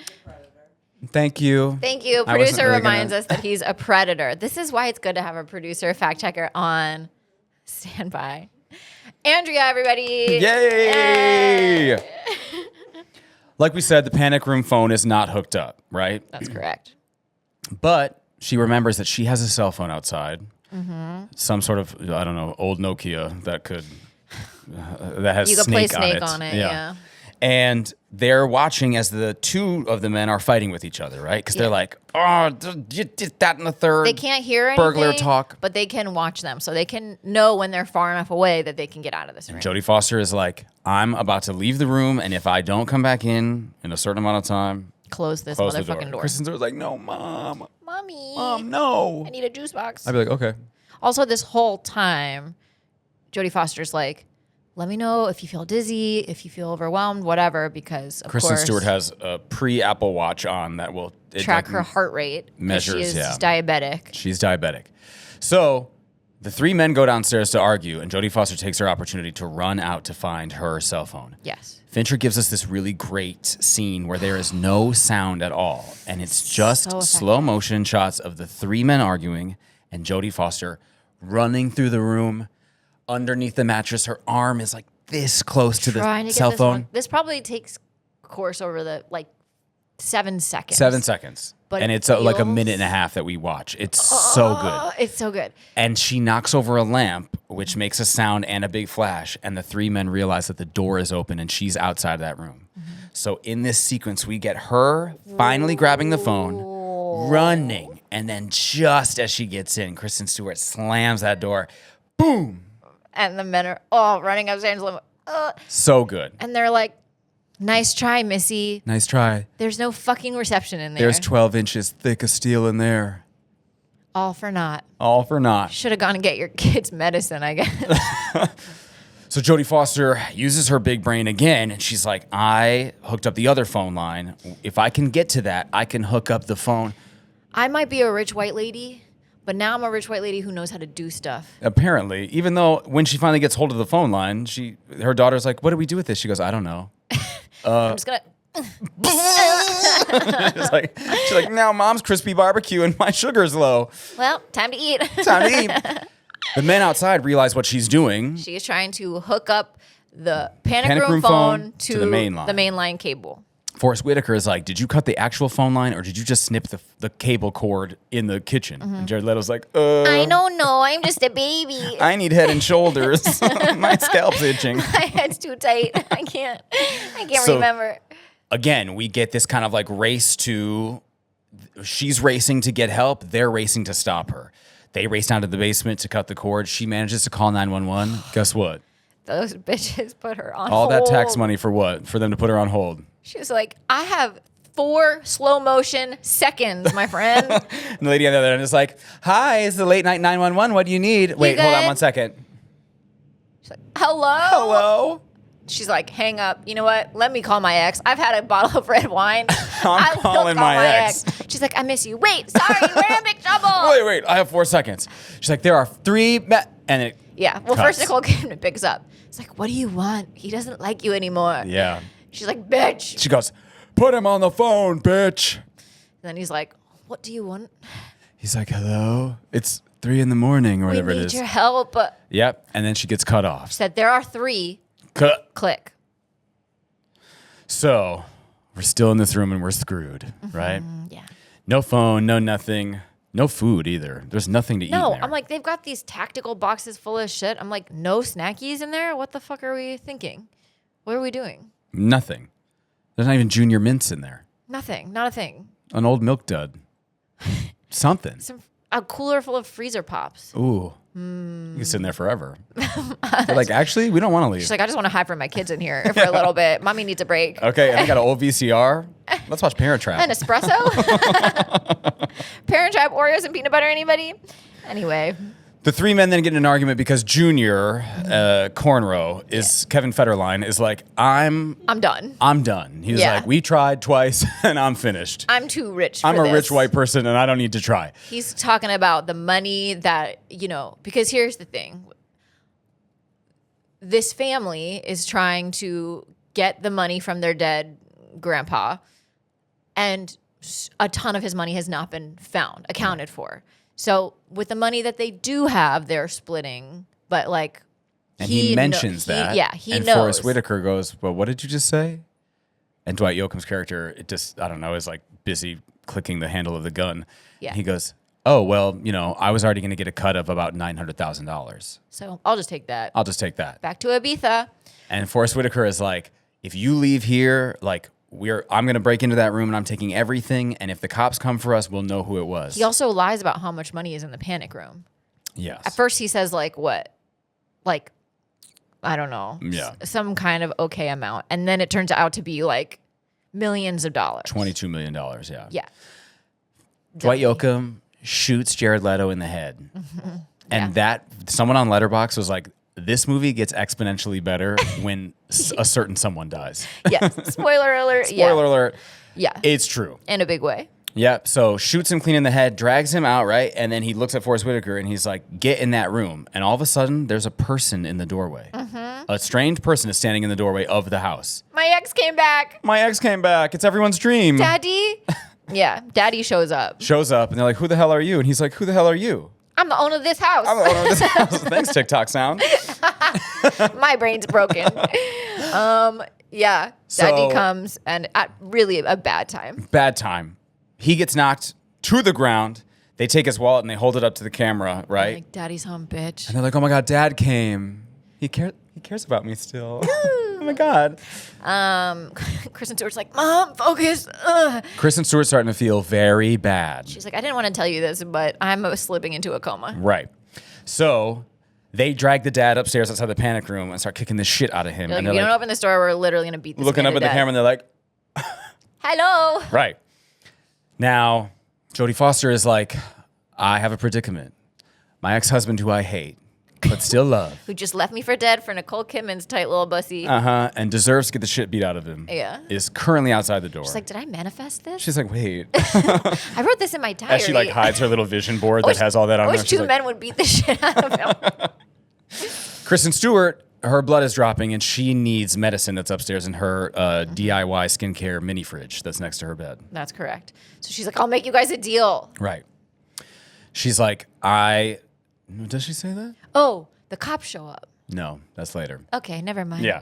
Thank you. Thank you. I wasn't Producer really reminds gonna- us that he's a predator. This is why it's good to have a producer fact checker on standby. Andrea, everybody. Yay! Like we said, the panic room phone is not hooked up, right? That's correct. But she remembers that she has a cell phone outside. Some sort of, I don't know, old Nokia that could, that has You could play Snake Snake on it, yeah. And they're watching as the two of the men are fighting with each other, right? Because they're like, oh, you did that in the third. They can't hear anything. Burglar talk. But they can watch them. So they can know when they're far enough away that they can get out of this room. Jodie Foster is like, I'm about to leave the room, and if I don't come back in a certain amount of time, Close this close the motherfucking door. Kristen Stewart's like, no, Mom. Mommy. No. I need a juice box. I'd be like, okay. Also, this whole time, Jodie Foster's like, let me know if you feel dizzy, if you feel overwhelmed, whatever, because of Kristen course Stewart has a pre-Apple Watch on that will track her heart rate. 'cause measures, She is yeah. diabetic. She's diabetic. So the three men go downstairs to argue, and Jodie Foster takes her opportunity to run out to find her cell phone. Yes. Fincher gives us this really great scene where there is no sound at all, and it's just So effective. slow motion shots of the three men arguing and Jodie Foster running through the room underneath the mattress. Her arm is like this close to Trying the to get cell this phone. one. This probably takes course over the 7 seconds. 7 seconds. But And it it's like a feels- minute and a half that we watch. It's so good. Oh, it's so good. And she knocks over a lamp, which makes a sound and a big flash. And the three men realize that the door is open and she's outside of that room. So in this sequence, we get her finally grabbing the phone, running. And then just as she gets in, Kristen Stewart slams that door. Boom. And the men are running upstairs. So good. And they're like, nice try, Missy. Nice try. There's no fucking reception in there. There's 12 inches thick of steel in there. All for naught. All for naught. Should have gone and get your kids medicine, I guess. So Jodie Foster uses her big brain again, and she's like, I hooked up the other phone line. If I can get to that, I can hook up the phone. I might be a rich white lady, but now I'm a rich white lady who knows how to do stuff. Apparently, even though when she finally gets hold of the phone line, her daughter's like, what do we do with this? She goes, I don't know. I'm just gonna. She's like, now Mom's crispy barbecue and my sugar's low. Well, time to eat. Time to eat. The men outside realize what she's doing. She is trying to hook up the panic Panic room room phone phone to to the main line. the mainline cable. Forrest Whitaker is like, did you cut the actual phone line or did you just snip the cable cord in the kitchen? And Jared Leto's like, I don't know. I'm just a baby. I need head and shoulders. My scalp's itching. My head's too tight. I can't So- remember. Again, we get this kind of like race to, she's racing to get help. They're racing to stop her. They race down to the basement to cut the cord. She manages to call 911. Guess what? those bitches put her on All hold. that tax money for what? For them to put her on hold. She was like, I have 4 slow motion seconds, my friend. And the lady on the other end is like, hi, it's the late night 911. What do you need? Wait, hold on good? 1 second. She's like, hello? Hello? She's like, hang up. You know what? Let me call my ex. I've had a bottle of red wine. I'm calling my ex. She's like, I miss you. Wait, sorry, we're in big trouble. Wait, I have 4 seconds. She's like, there are 3, and it Yeah. Well, cuts. first Nicole Kidman picks up. It's like, what do you want? He doesn't like you anymore. Yeah. She's like, bitch. She goes, put him on the phone, bitch. And then he's like, what do you want? He's like, hello? It's 3 a.m. or We whatever it need is. your help. Yep. And then she gets cut off. Said, there are 3. Cut. Click. So we're still in this room and we're screwed, right? Yeah. No phone, no nothing, no food either. There's nothing to eat. No, in there. I'm like, they've got these tactical boxes full of shit. I'm like, no snackies in there? What the fuck are we thinking? What are we doing? Nothing. There's not even Junior Mints in there. Nothing. Not a thing. An old milk dud. Something. A cooler full of freezer pops. Ooh. You can sit in there forever. They're like, actually, we don't want to leave. She's like, I just want to hide from my kids in here for a little bit. Mommy needs a break. Okay, and I got an old VCR. Let's watch Parent Trap. An espresso? Parent Trap, Oreos, and peanut butter, anybody? Anyway. The 3 men then get in an argument because Junior, cornrow, is Kevin Federline, is like, I'm done. I'm done. He's Yeah. like, we tried twice and I'm finished. I'm too rich for I'm a this. rich white person and I don't need to try. He's talking about the money that, because here's the thing. This family is trying to get the money from their dead grandpa, and a ton of his money has not been found, accounted for. So with the money that they do have, they're splitting. But like, And he mentions that. He and knows. Forrest Whitaker goes, well, what did you just say? And Dwight Yoakam's character, is like busy clicking the handle of the gun. Yeah. He goes, oh, well, I was already going to get a cut of about $900,000. So I'll just take that. I'll just take that. Back to Ibiza. And Forrest Whitaker is like, if you leave here, like, I'm going to break into that room and I'm taking everything. And if the cops come for us, we'll know who it was. He also lies about how much money is in the panic room. Yes. At first he says like what? Like, I don't know. Yeah. Some kind of okay amount. And then it turns out to be like millions of dollars. $22 million, yeah. Yeah. Dwight Yoakam shoots Jared Leto in the head. And Yeah. someone on Letterboxd was like, this movie gets exponentially better when a certain someone dies. Yeah. Spoiler alert. Spoiler alert. Yeah. It's true. In a big way. Yep. So shoots him clean in the head, drags him out, right? And then he looks at Forrest Whitaker and he's like, get in that room. And all of a sudden, there's a person in the doorway. A strange person is standing in the doorway of the house. My ex came back. My ex came back. It's everyone's dream. Daddy. Yeah. Daddy shows up. Shows up and they're like, who the hell are you? And he's like, who the hell are you? I'm the owner of this house. I'm the owner of this house. Thanks, TikTok sound. My brain's broken. Yeah. Daddy So- comes and at really a bad time. Bad time. He gets knocked to the ground. They take his wallet and they hold it up to the camera, right? Like, Daddy's home, bitch. And they're like, oh my God, Dad came. He cares about me still. Oh my God. Kristen Stewart's like, Mom, focus. Ugh. Kristen Stewart's starting to feel very bad. She's like, I didn't want to tell you this, but I'm slipping into a coma. Right. So they drag the dad upstairs outside the panic room and start kicking the shit out of him. They're like, And if you they're don't open this door, we're literally going to beat this looking man up to at the death. camera and they're like, Hello. right. Now, Jodie Foster is like, I have a predicament. My ex-husband, who I hate, but still love, Who just left me for dead for Nicole Kidman's tight little bussy. and deserves to get the shit beat out of him, Yeah. is currently outside the door. She's like, did I manifest this? She's like, wait. I wrote this in my diary. As she like hides her little vision board I that has all that on I there. wish She's two like, men would beat the shit out of him. Kristen Stewart, her blood is dropping and she needs medicine that's upstairs in her DIY skincare mini fridge that's next to her bed. That's correct. So she's like, I'll make you guys a deal. Right. She's like, does she say that? Oh, the cops show up. No, that's later. Okay, never mind. Yeah.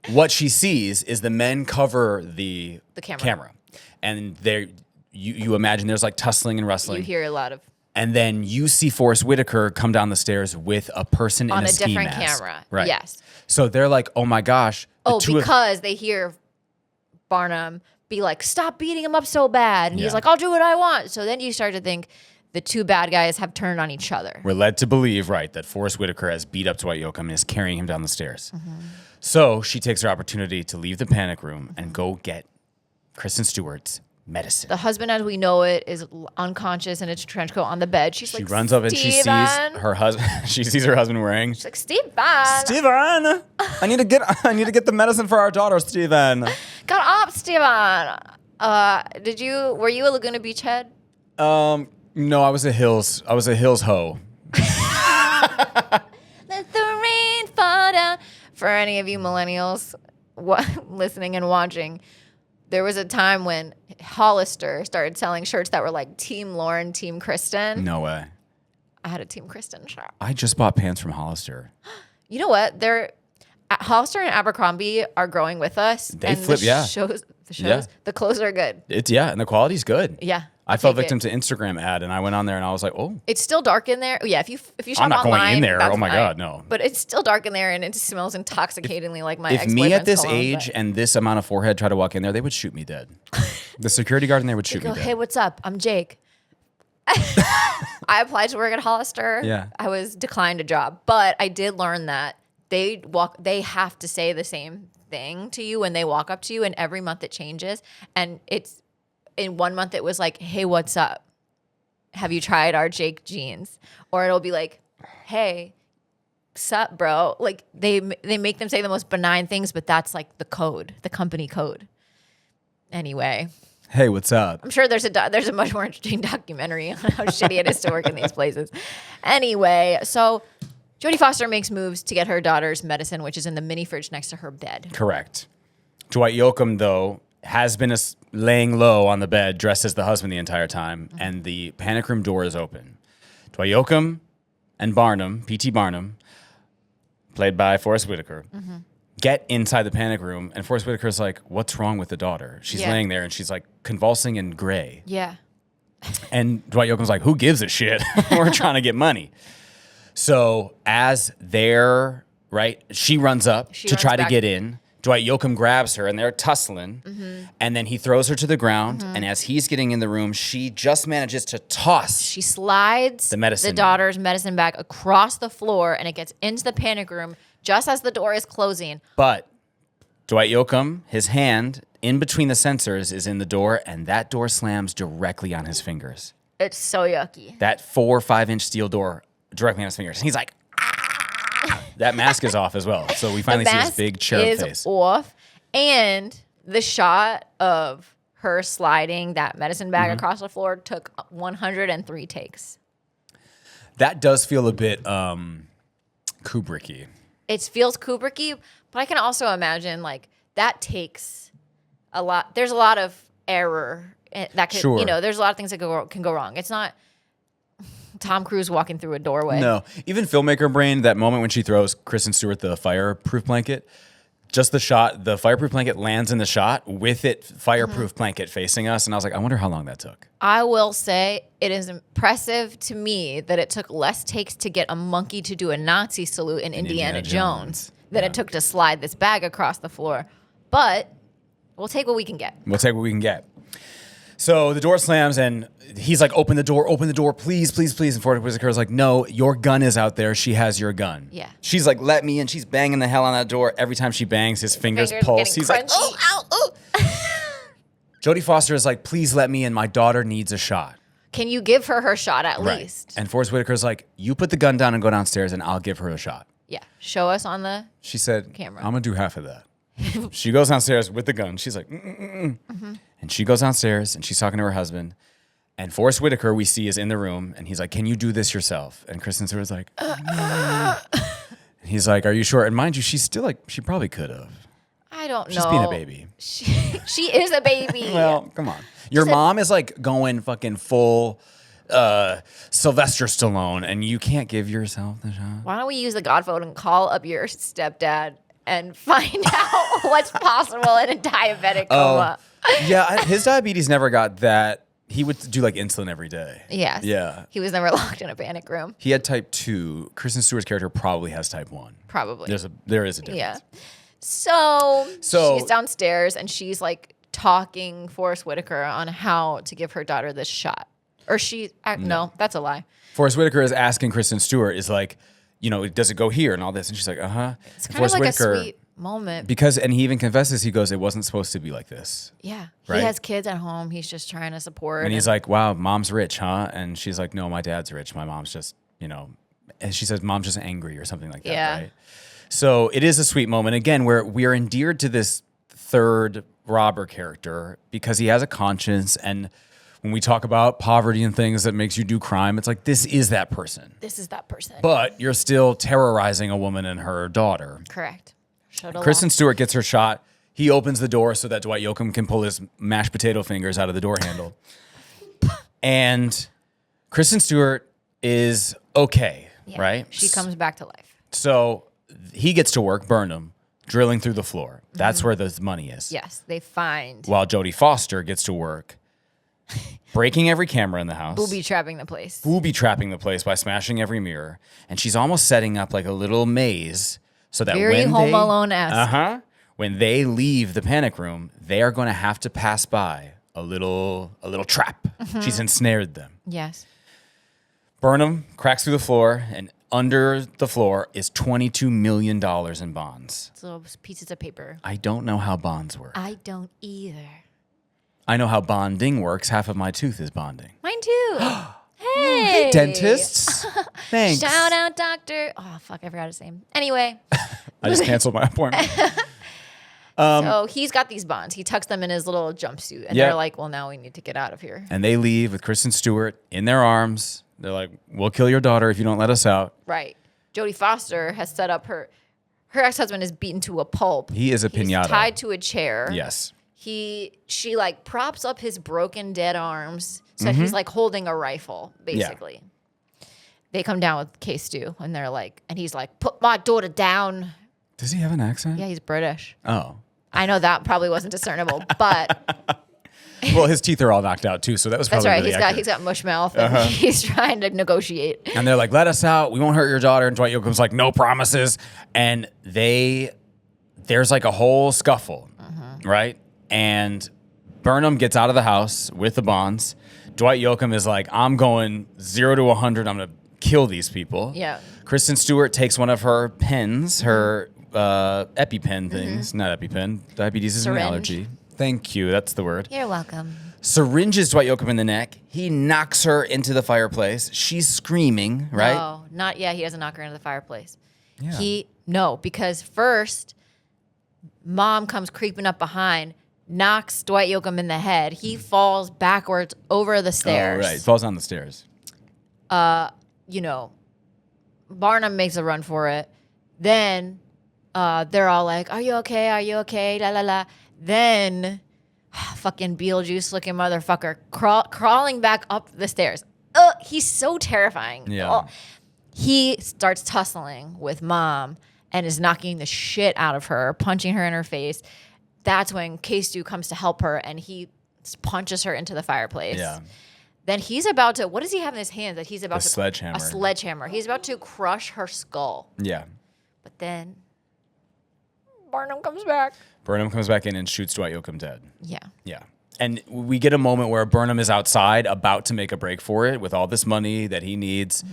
What she sees is the men cover the camera. And you imagine there's like tussling and wrestling. You hear a lot of And then you see Forrest Whitaker come down the stairs with a person on in a ski different mask. camera. Right. Yes. So they're like, oh my gosh. Oh, because they hear Barnum be like, stop beating him up so bad. And Yeah. he's like, I'll do what I want. So then you start to think the two bad guys have turned on each other. We're led to believe, right, that Forrest Whitaker has beat up Dwight Yoakam and is carrying him down the stairs. So she takes her opportunity to leave the panic room and go get Kristen Stewart's medicine. The husband, as we know it, is unconscious in a trench coat on the bed. She runs up and she sees her husband. She sees her husband wearing. She's like, Steven, I need to get the medicine for our daughter, Steven. Got up, Steven. Were you a Laguna Beach head? No, I was a Hills hoe. Let the rain fall down. For any of you millennials listening and watching, there was a time when Hollister started selling shirts that were like Team Lauren, Team Kristen. No way. I had a Team Kristen shirt. I just bought pants from Hollister. You know what? Hollister and Abercrombie are growing with us. They flip, yeah. The clothes are good. And the quality's good. Yeah. I fell victim to Instagram ad, and I went on there and I was like, oh. It's still dark in there. Yeah, if you shop I'm not online, going in there. that's Oh my fine. God, no. But it's still dark in there, and it smells intoxicatingly like my If ex-boyfriend's me at this cologne, age and this amount of forehead tried to walk in there, they would shoot me dead. The security guard in there would shoot me dead. Hey, what's up? I'm Jake. I applied to work at Hollister. Yeah. I was declined a job, but I did learn that they have to say the same thing to you when they walk up to you, and every month it changes. And in 1 month it was like, hey, what's up? Have you tried our Jake jeans? Or it'll be like, hey, sup, bro? Like they make them say the most benign things, but that's like the code, the company code. Anyway. Hey, what's up? I'm sure there's a much more interesting documentary on how shitty it is to work in these places. Anyway, so Jodie Foster makes moves to get her daughter's medicine, which is in the mini fridge next to her bed. Correct. Dwight Yoakam, though, has been laying low on the bed, dressed as the husband the entire time, and the panic room door is open. Dwight Yoakam and Barnum, P.T. Barnum, played by Forrest Whitaker, get inside the panic room, and Forrest Whitaker's like, what's wrong with the daughter? She's laying there, and she's like convulsing in gray. Yeah. And Dwight Yoakam's like, who gives a shit? We're trying to get money. So as she runs up to try to get in. Dwight Yoakam grabs her, and they're tussling, and then he throws her to the ground, and as he's getting in the room, she just manages to toss. She slides the daughter's medicine bag across the floor, and it gets into the panic room just as the door is closing. But Dwight Yoakam, his hand in between the sensors is in the door, and that door slams directly on his fingers. It's so yucky. That 4 or 5 inch steel door directly on his fingers. And he's like, that mask is off as well. So we finally see his big cherub face. Is off. And the shot of her sliding that medicine bag across the floor took 103 takes. That does feel a bit Kubricky. It feels Kubricky, but I can also imagine like that takes a lot. There's a lot of error that could, there's a lot of things that can go wrong. It's not Tom Cruise walking through a doorway. No, even filmmaker brain, that moment when she throws Kristen Stewart the fireproof blanket, just the shot, the fireproof blanket lands in the shot with it fireproof blanket facing us. And I was like, I wonder how long that took. I will say it is impressive to me that it took less takes to get a monkey to do a Nazi salute in Indiana Jones than it took to slide this bag across the floor. But we'll take what we can get. So the door slams, and he's like, open the door, please, please, please. And Forrest Whitaker's like, no, your gun is out there. She has your gun. Yeah. She's like, let me, and she's banging the hell on that door. Every time she bangs, his fingers pulse. He's like, oh, ow, oh. Jodie Foster is like, please let me in. My daughter needs a shot. Can you give her shot at least? And Forrest Whitaker's like, you put the gun down and go downstairs, and I'll give her a shot. Yeah. Show us on the She said, camera. I'm going to do half of that. She goes downstairs with the gun. She's like, and she goes downstairs and she's talking to her husband. And Forrest Whitaker, we see, is in the room, and he's like, can you do this yourself? And Kristen Stewart's like, and he's like, are you sure? And mind you, she's still like, she probably could have. I don't know. She's being a baby. She is a baby. Well, come on. Your mom is like going fucking full Sylvester Stallone, and you can't give yourself the shot. Why don't we use the God vote and call up your stepdad and find out what's possible in a diabetic coma? Yeah, his diabetes never got that. He would do like insulin every day. Yes. Yeah. He was never locked in a panic room. He had type 2. Kristen Stewart's character probably has type 1. Probably. There is a difference. Yeah. So she's downstairs and she's like talking Forrest Whitaker on how to give her daughter this shot. Or she, no, that's a lie. Forrest Whitaker is asking Kristen Stewart, is like, does it go here and all this? And she's like, uh-huh. It's kind of like a sweet moment. And he even confesses, he goes, it wasn't supposed to be like this. Yeah. Right? He has kids at home. He's just trying to support. And he's like, wow, mom's rich, huh? And she's like, no, my dad's rich. My mom's just, and she says, mom's just angry or something like that, right? So it is a sweet moment, again, where we are endeared to this third robber character because he has a conscience. And when we talk about poverty and things that makes you do crime, it's like, this is that person. This is that person. But you're still terrorizing a woman and her daughter. Correct. Kristen Stewart gets her shot. He opens the door so that Dwight Yoakam can pull his mashed potato fingers out of the door handle. And Kristen Stewart is okay, right? She comes back to life. So he gets to work, Burnham, drilling through the floor. That's where the money is. Yes, they find. While Jodie Foster gets to work, breaking every camera in the house. Booby trapping the place. Booby trapping the place by smashing every mirror. And she's almost setting up like a little maze so that Very Home Alone-esque. When they leave the panic room, they are going to have to pass by a little trap. She's ensnared them. Yes. Burnham cracks through the floor, and under the floor is $22 million in bonds. It's little pieces of paper. I don't know how bonds work. I don't either. I know how bonding works. Half of my tooth is bonding. Mine too. Hey, dentists. Thanks. Shout out, doctor. Oh, fuck, I forgot his name. Anyway. I just canceled my appointment. So he's got these bonds. He tucks them in his little jumpsuit. And they're like, well, now we need to get out of here. And they leave with Kristen Stewart in their arms. They're like, we'll kill your daughter if you don't let us out. Right. Jodie Foster has set up her ex-husband is beaten to a pulp. He is a piñata. He's tied to a chair. Yes. She like props up his broken dead arms so that he's like holding a rifle, basically. Yeah. They come down with K-Stew and he's like, put my daughter down. Does he have an accent? Yeah, he's British. Oh. I know that probably wasn't discernible, but well, his teeth are all knocked out too, so that was probably that's right. Really He's got mush mouth and he's trying to negotiate. And they're like, let us out. We won't hurt your daughter. And Dwight Yoakam's like, no promises. And there's like a whole scuffle, right? And Burnham gets out of the house with the bonds. Dwight Yoakam is like, I'm going 0 to 100. I'm going to kill these people. Yeah. Kristen Stewart takes one of her pens, her EpiPen things. Not EpiPen. Diabetes is an allergy. Thank you. That's the word. You're welcome. Syringes Dwight Yoakam in the neck. He knocks her into the fireplace. She's screaming, right? No, not yet. He doesn't knock her into the fireplace. Yeah. Because first, mom comes creeping up behind, knocks Dwight Yoakam in the head. He falls backwards over the stairs. Oh, right. Falls on the stairs. Barnum makes a run for it. Then they're all like, are you okay? Are you okay? La, la, la. Then fucking Beetlejuice-looking motherfucker crawling back up the stairs. He's so terrifying. Yeah. He starts tussling with mom and is knocking the shit out of her, punching her in her face. That's when K-Stew comes to help her, and he punches her into the fireplace. Yeah. Then he's about to, what does he have in his hand that he's about to? Sledgehammer. A sledgehammer. He's about to crush her skull. Yeah. But then Burnham comes back. Burnham comes back in and shoots Dwight Yoakam dead. Yeah. Yeah. And we get a moment where Burnham is outside about to make a break for it with all this money that he needs.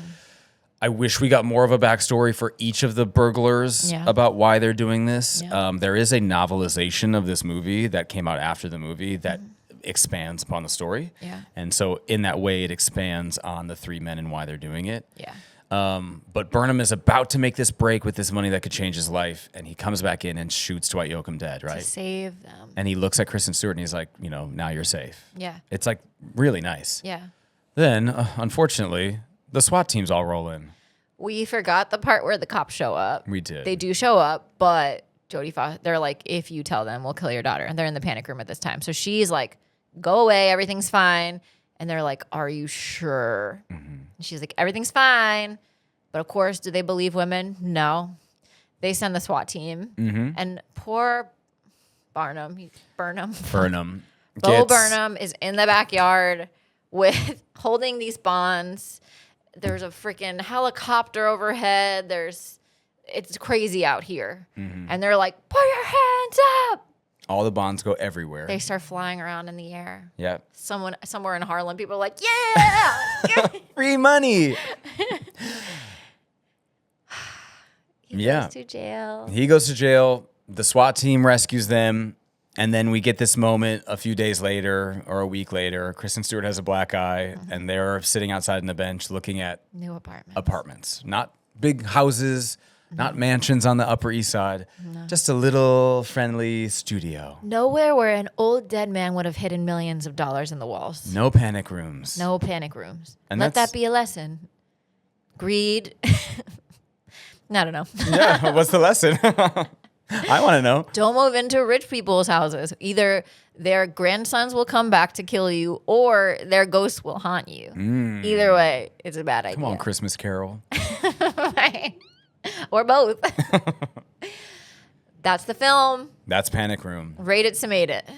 I wish we got more of a backstory for each of the burglars about why they're doing this. Yeah. There is a novelization of this movie that came out after the movie that expands upon the story. Yeah. And so in that way, it expands on the three men and why they're doing it. Yeah. But Burnham is about to make this break with this money that could change his life, and he comes back in and shoots Dwight Yoakam dead, right? To save them. And he looks at Kristen Stewart and he's like, now you're safe. Yeah. It's like really nice. Yeah. Then, unfortunately, the SWAT teams all roll in. We forgot the part where the cops show up. We did. They do show up, but Jodie Foster, they're like, if you tell them, we'll kill your daughter. And they're in the panic room at this time. So she's like, go away, everything's fine. And they're like, are you sure? And she's like, everything's fine. But of course, do they believe women? No. They send the SWAT team. And poor Burnham. Bo Burnham is in the backyard with holding these bonds. There's a freaking helicopter overhead. It's crazy out here. And they're like, put your hands up. All the bonds go everywhere. They start flying around in the air. Yeah. Somewhere in Harlem, people are like, yeah! Free money. He goes to jail. He goes to jail. The SWAT team rescues them. And then we get this moment a few days later or a week later. Kristen Stewart has a black eye, and they're sitting outside on the bench looking at New apartments. Not big houses, not mansions on the Upper East Side. No. Just a little friendly studio. Nowhere where an old dead man would have hidden millions of dollars in the walls. No panic rooms. No panic rooms. And let that be a lesson. Greed. I don't know. Yeah, what's the lesson? I want to know. Don't move into rich people's houses. Either their grandsons will come back to kill you or their ghosts will haunt you. Either way, it's a bad idea. Come on, Christmas Carol. Right. Or both. That's the film. That's Panic Room. Rate it, summate it.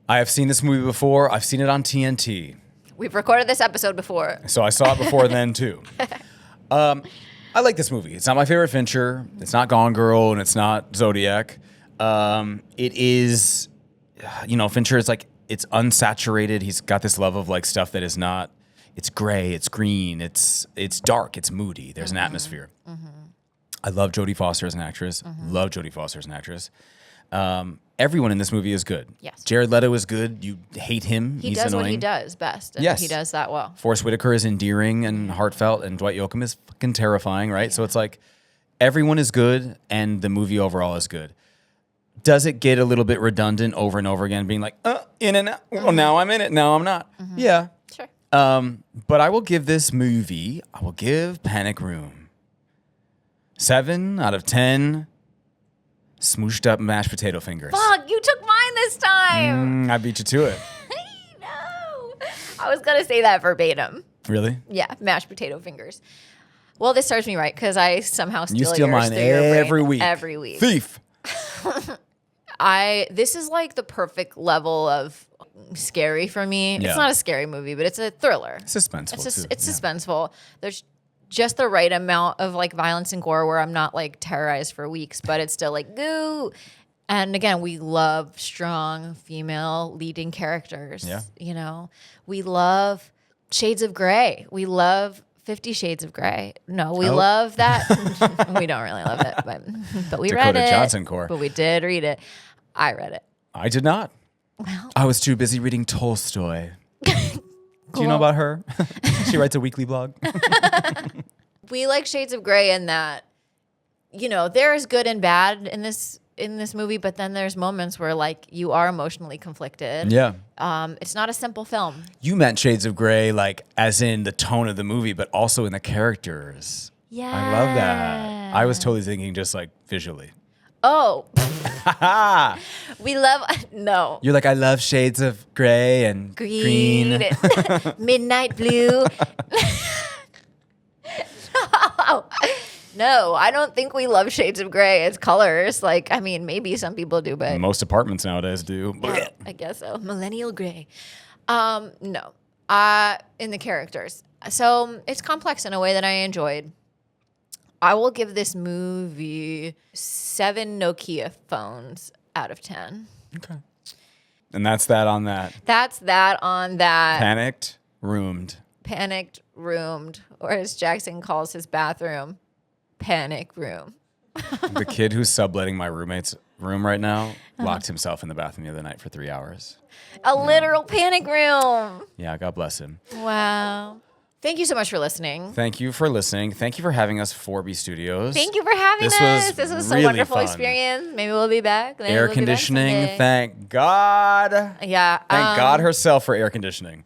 I have seen this movie before. I've seen it on TNT. We've recorded this episode before. So I saw it before then, too. I like this movie. It's not my favorite Fincher. It's not Gone Girl, and it's not Zodiac. It is, Fincher is like, it's unsaturated. He's got this love of like stuff that is not, it's gray, it's green, it's dark, it's moody. There's an atmosphere. I love Jodie Foster as an actress. Love Jodie Foster as an actress. Everyone in this movie is good. Yes. Jared Leto is good. You hate him. He He's does annoying. what he does best. And yes. He does that well. Forrest Whitaker is endearing and heartfelt, and Dwight Yoakam is fucking terrifying, right? Yeah. So it's like everyone is good, and the movie overall is good. Does it get a little bit redundant over and over again, being like, in and out? Well, now I'm in it, now I'm not. Yeah. Sure. But I will give this movie, Panic Room 7 out of 10 smooshed up mashed potato fingers. Fuck, you took mine this time. I beat you to it. No. I was going to say that verbatim. Really? Yeah, mashed potato fingers. Well, this serves me right because I somehow steal You steal yours mine through your brain every week. Every week. Thief. This is like the perfect level of scary for me. Yeah. It's not a scary movie, but it's a thriller. Suspenseful. It's suspenseful. There's just the right amount of like violence and gore where I'm not like terrorized for weeks, but it's still like goo. And again, we love strong female leading characters. Yeah. We love Shades of Grey. We love 50 Shades of Grey. No, we love that. We don't really love it, but we read it. Dakota Johnson core. But we did read it. I read it. I did not. Well, I was too busy reading Tolstoy. Do you know about her? She writes a weekly blog. We like Shades of Grey in that, there's good and bad in this movie, but then there's moments where like you are emotionally conflicted. Yeah. It's not a simple film. You meant Shades of Grey, like as in the tone of the movie, but also in the characters. Yeah. I love that. I was totally thinking just like visually. Oh. We love, no. You're like, I love Shades of Grey and green. Midnight blue. No, I don't think we love Shades of Grey. It's colors. Like, I mean, maybe some people do, but most apartments nowadays do. Yeah, I guess so. Millennial Grey. No. In the characters. So it's complex in a way that I enjoyed. I will give this movie 7 Nokia phones out of 10. Okay. And that's that on that. That's that on that. Panicked, roomed, or as Jackson calls his bathroom, panic room. The kid who's subletting my roommate's room right now locked himself in the bathroom the other night for 3 hours. A literal panic room. Yeah, God bless him. Wow. Thank you so much for listening. Thank you for listening. Thank you for having us, 4B Studios. Thank you for having us. This was really a wonderful fun. experience. Maybe we'll be back. Maybe Air we'll be back conditioning. someday. Thank God. Yeah. Thank God herself for air conditioning.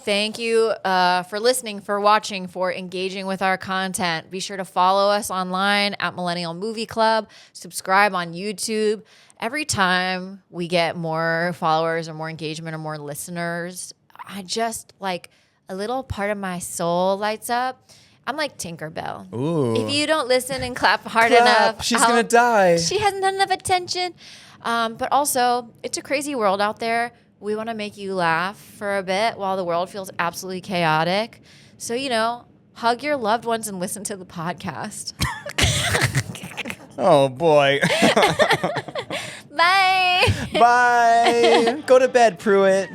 Thank you for listening, for watching, for engaging with our content. Be sure to follow us online at Millennial Movie Club. Subscribe on YouTube. Every time we get more followers or more engagement or more listeners, I just like a little part of my soul lights up. I'm like Tinkerbell. Ooh. If you don't listen and clap hard enough, she's going to die. She hasn't had enough attention. But also, it's a crazy world out there. We want to make you laugh for a bit while the world feels absolutely chaotic. So, hug your loved ones and listen to the podcast. Oh, boy. Bye. Bye. Go to bed, Pruitt.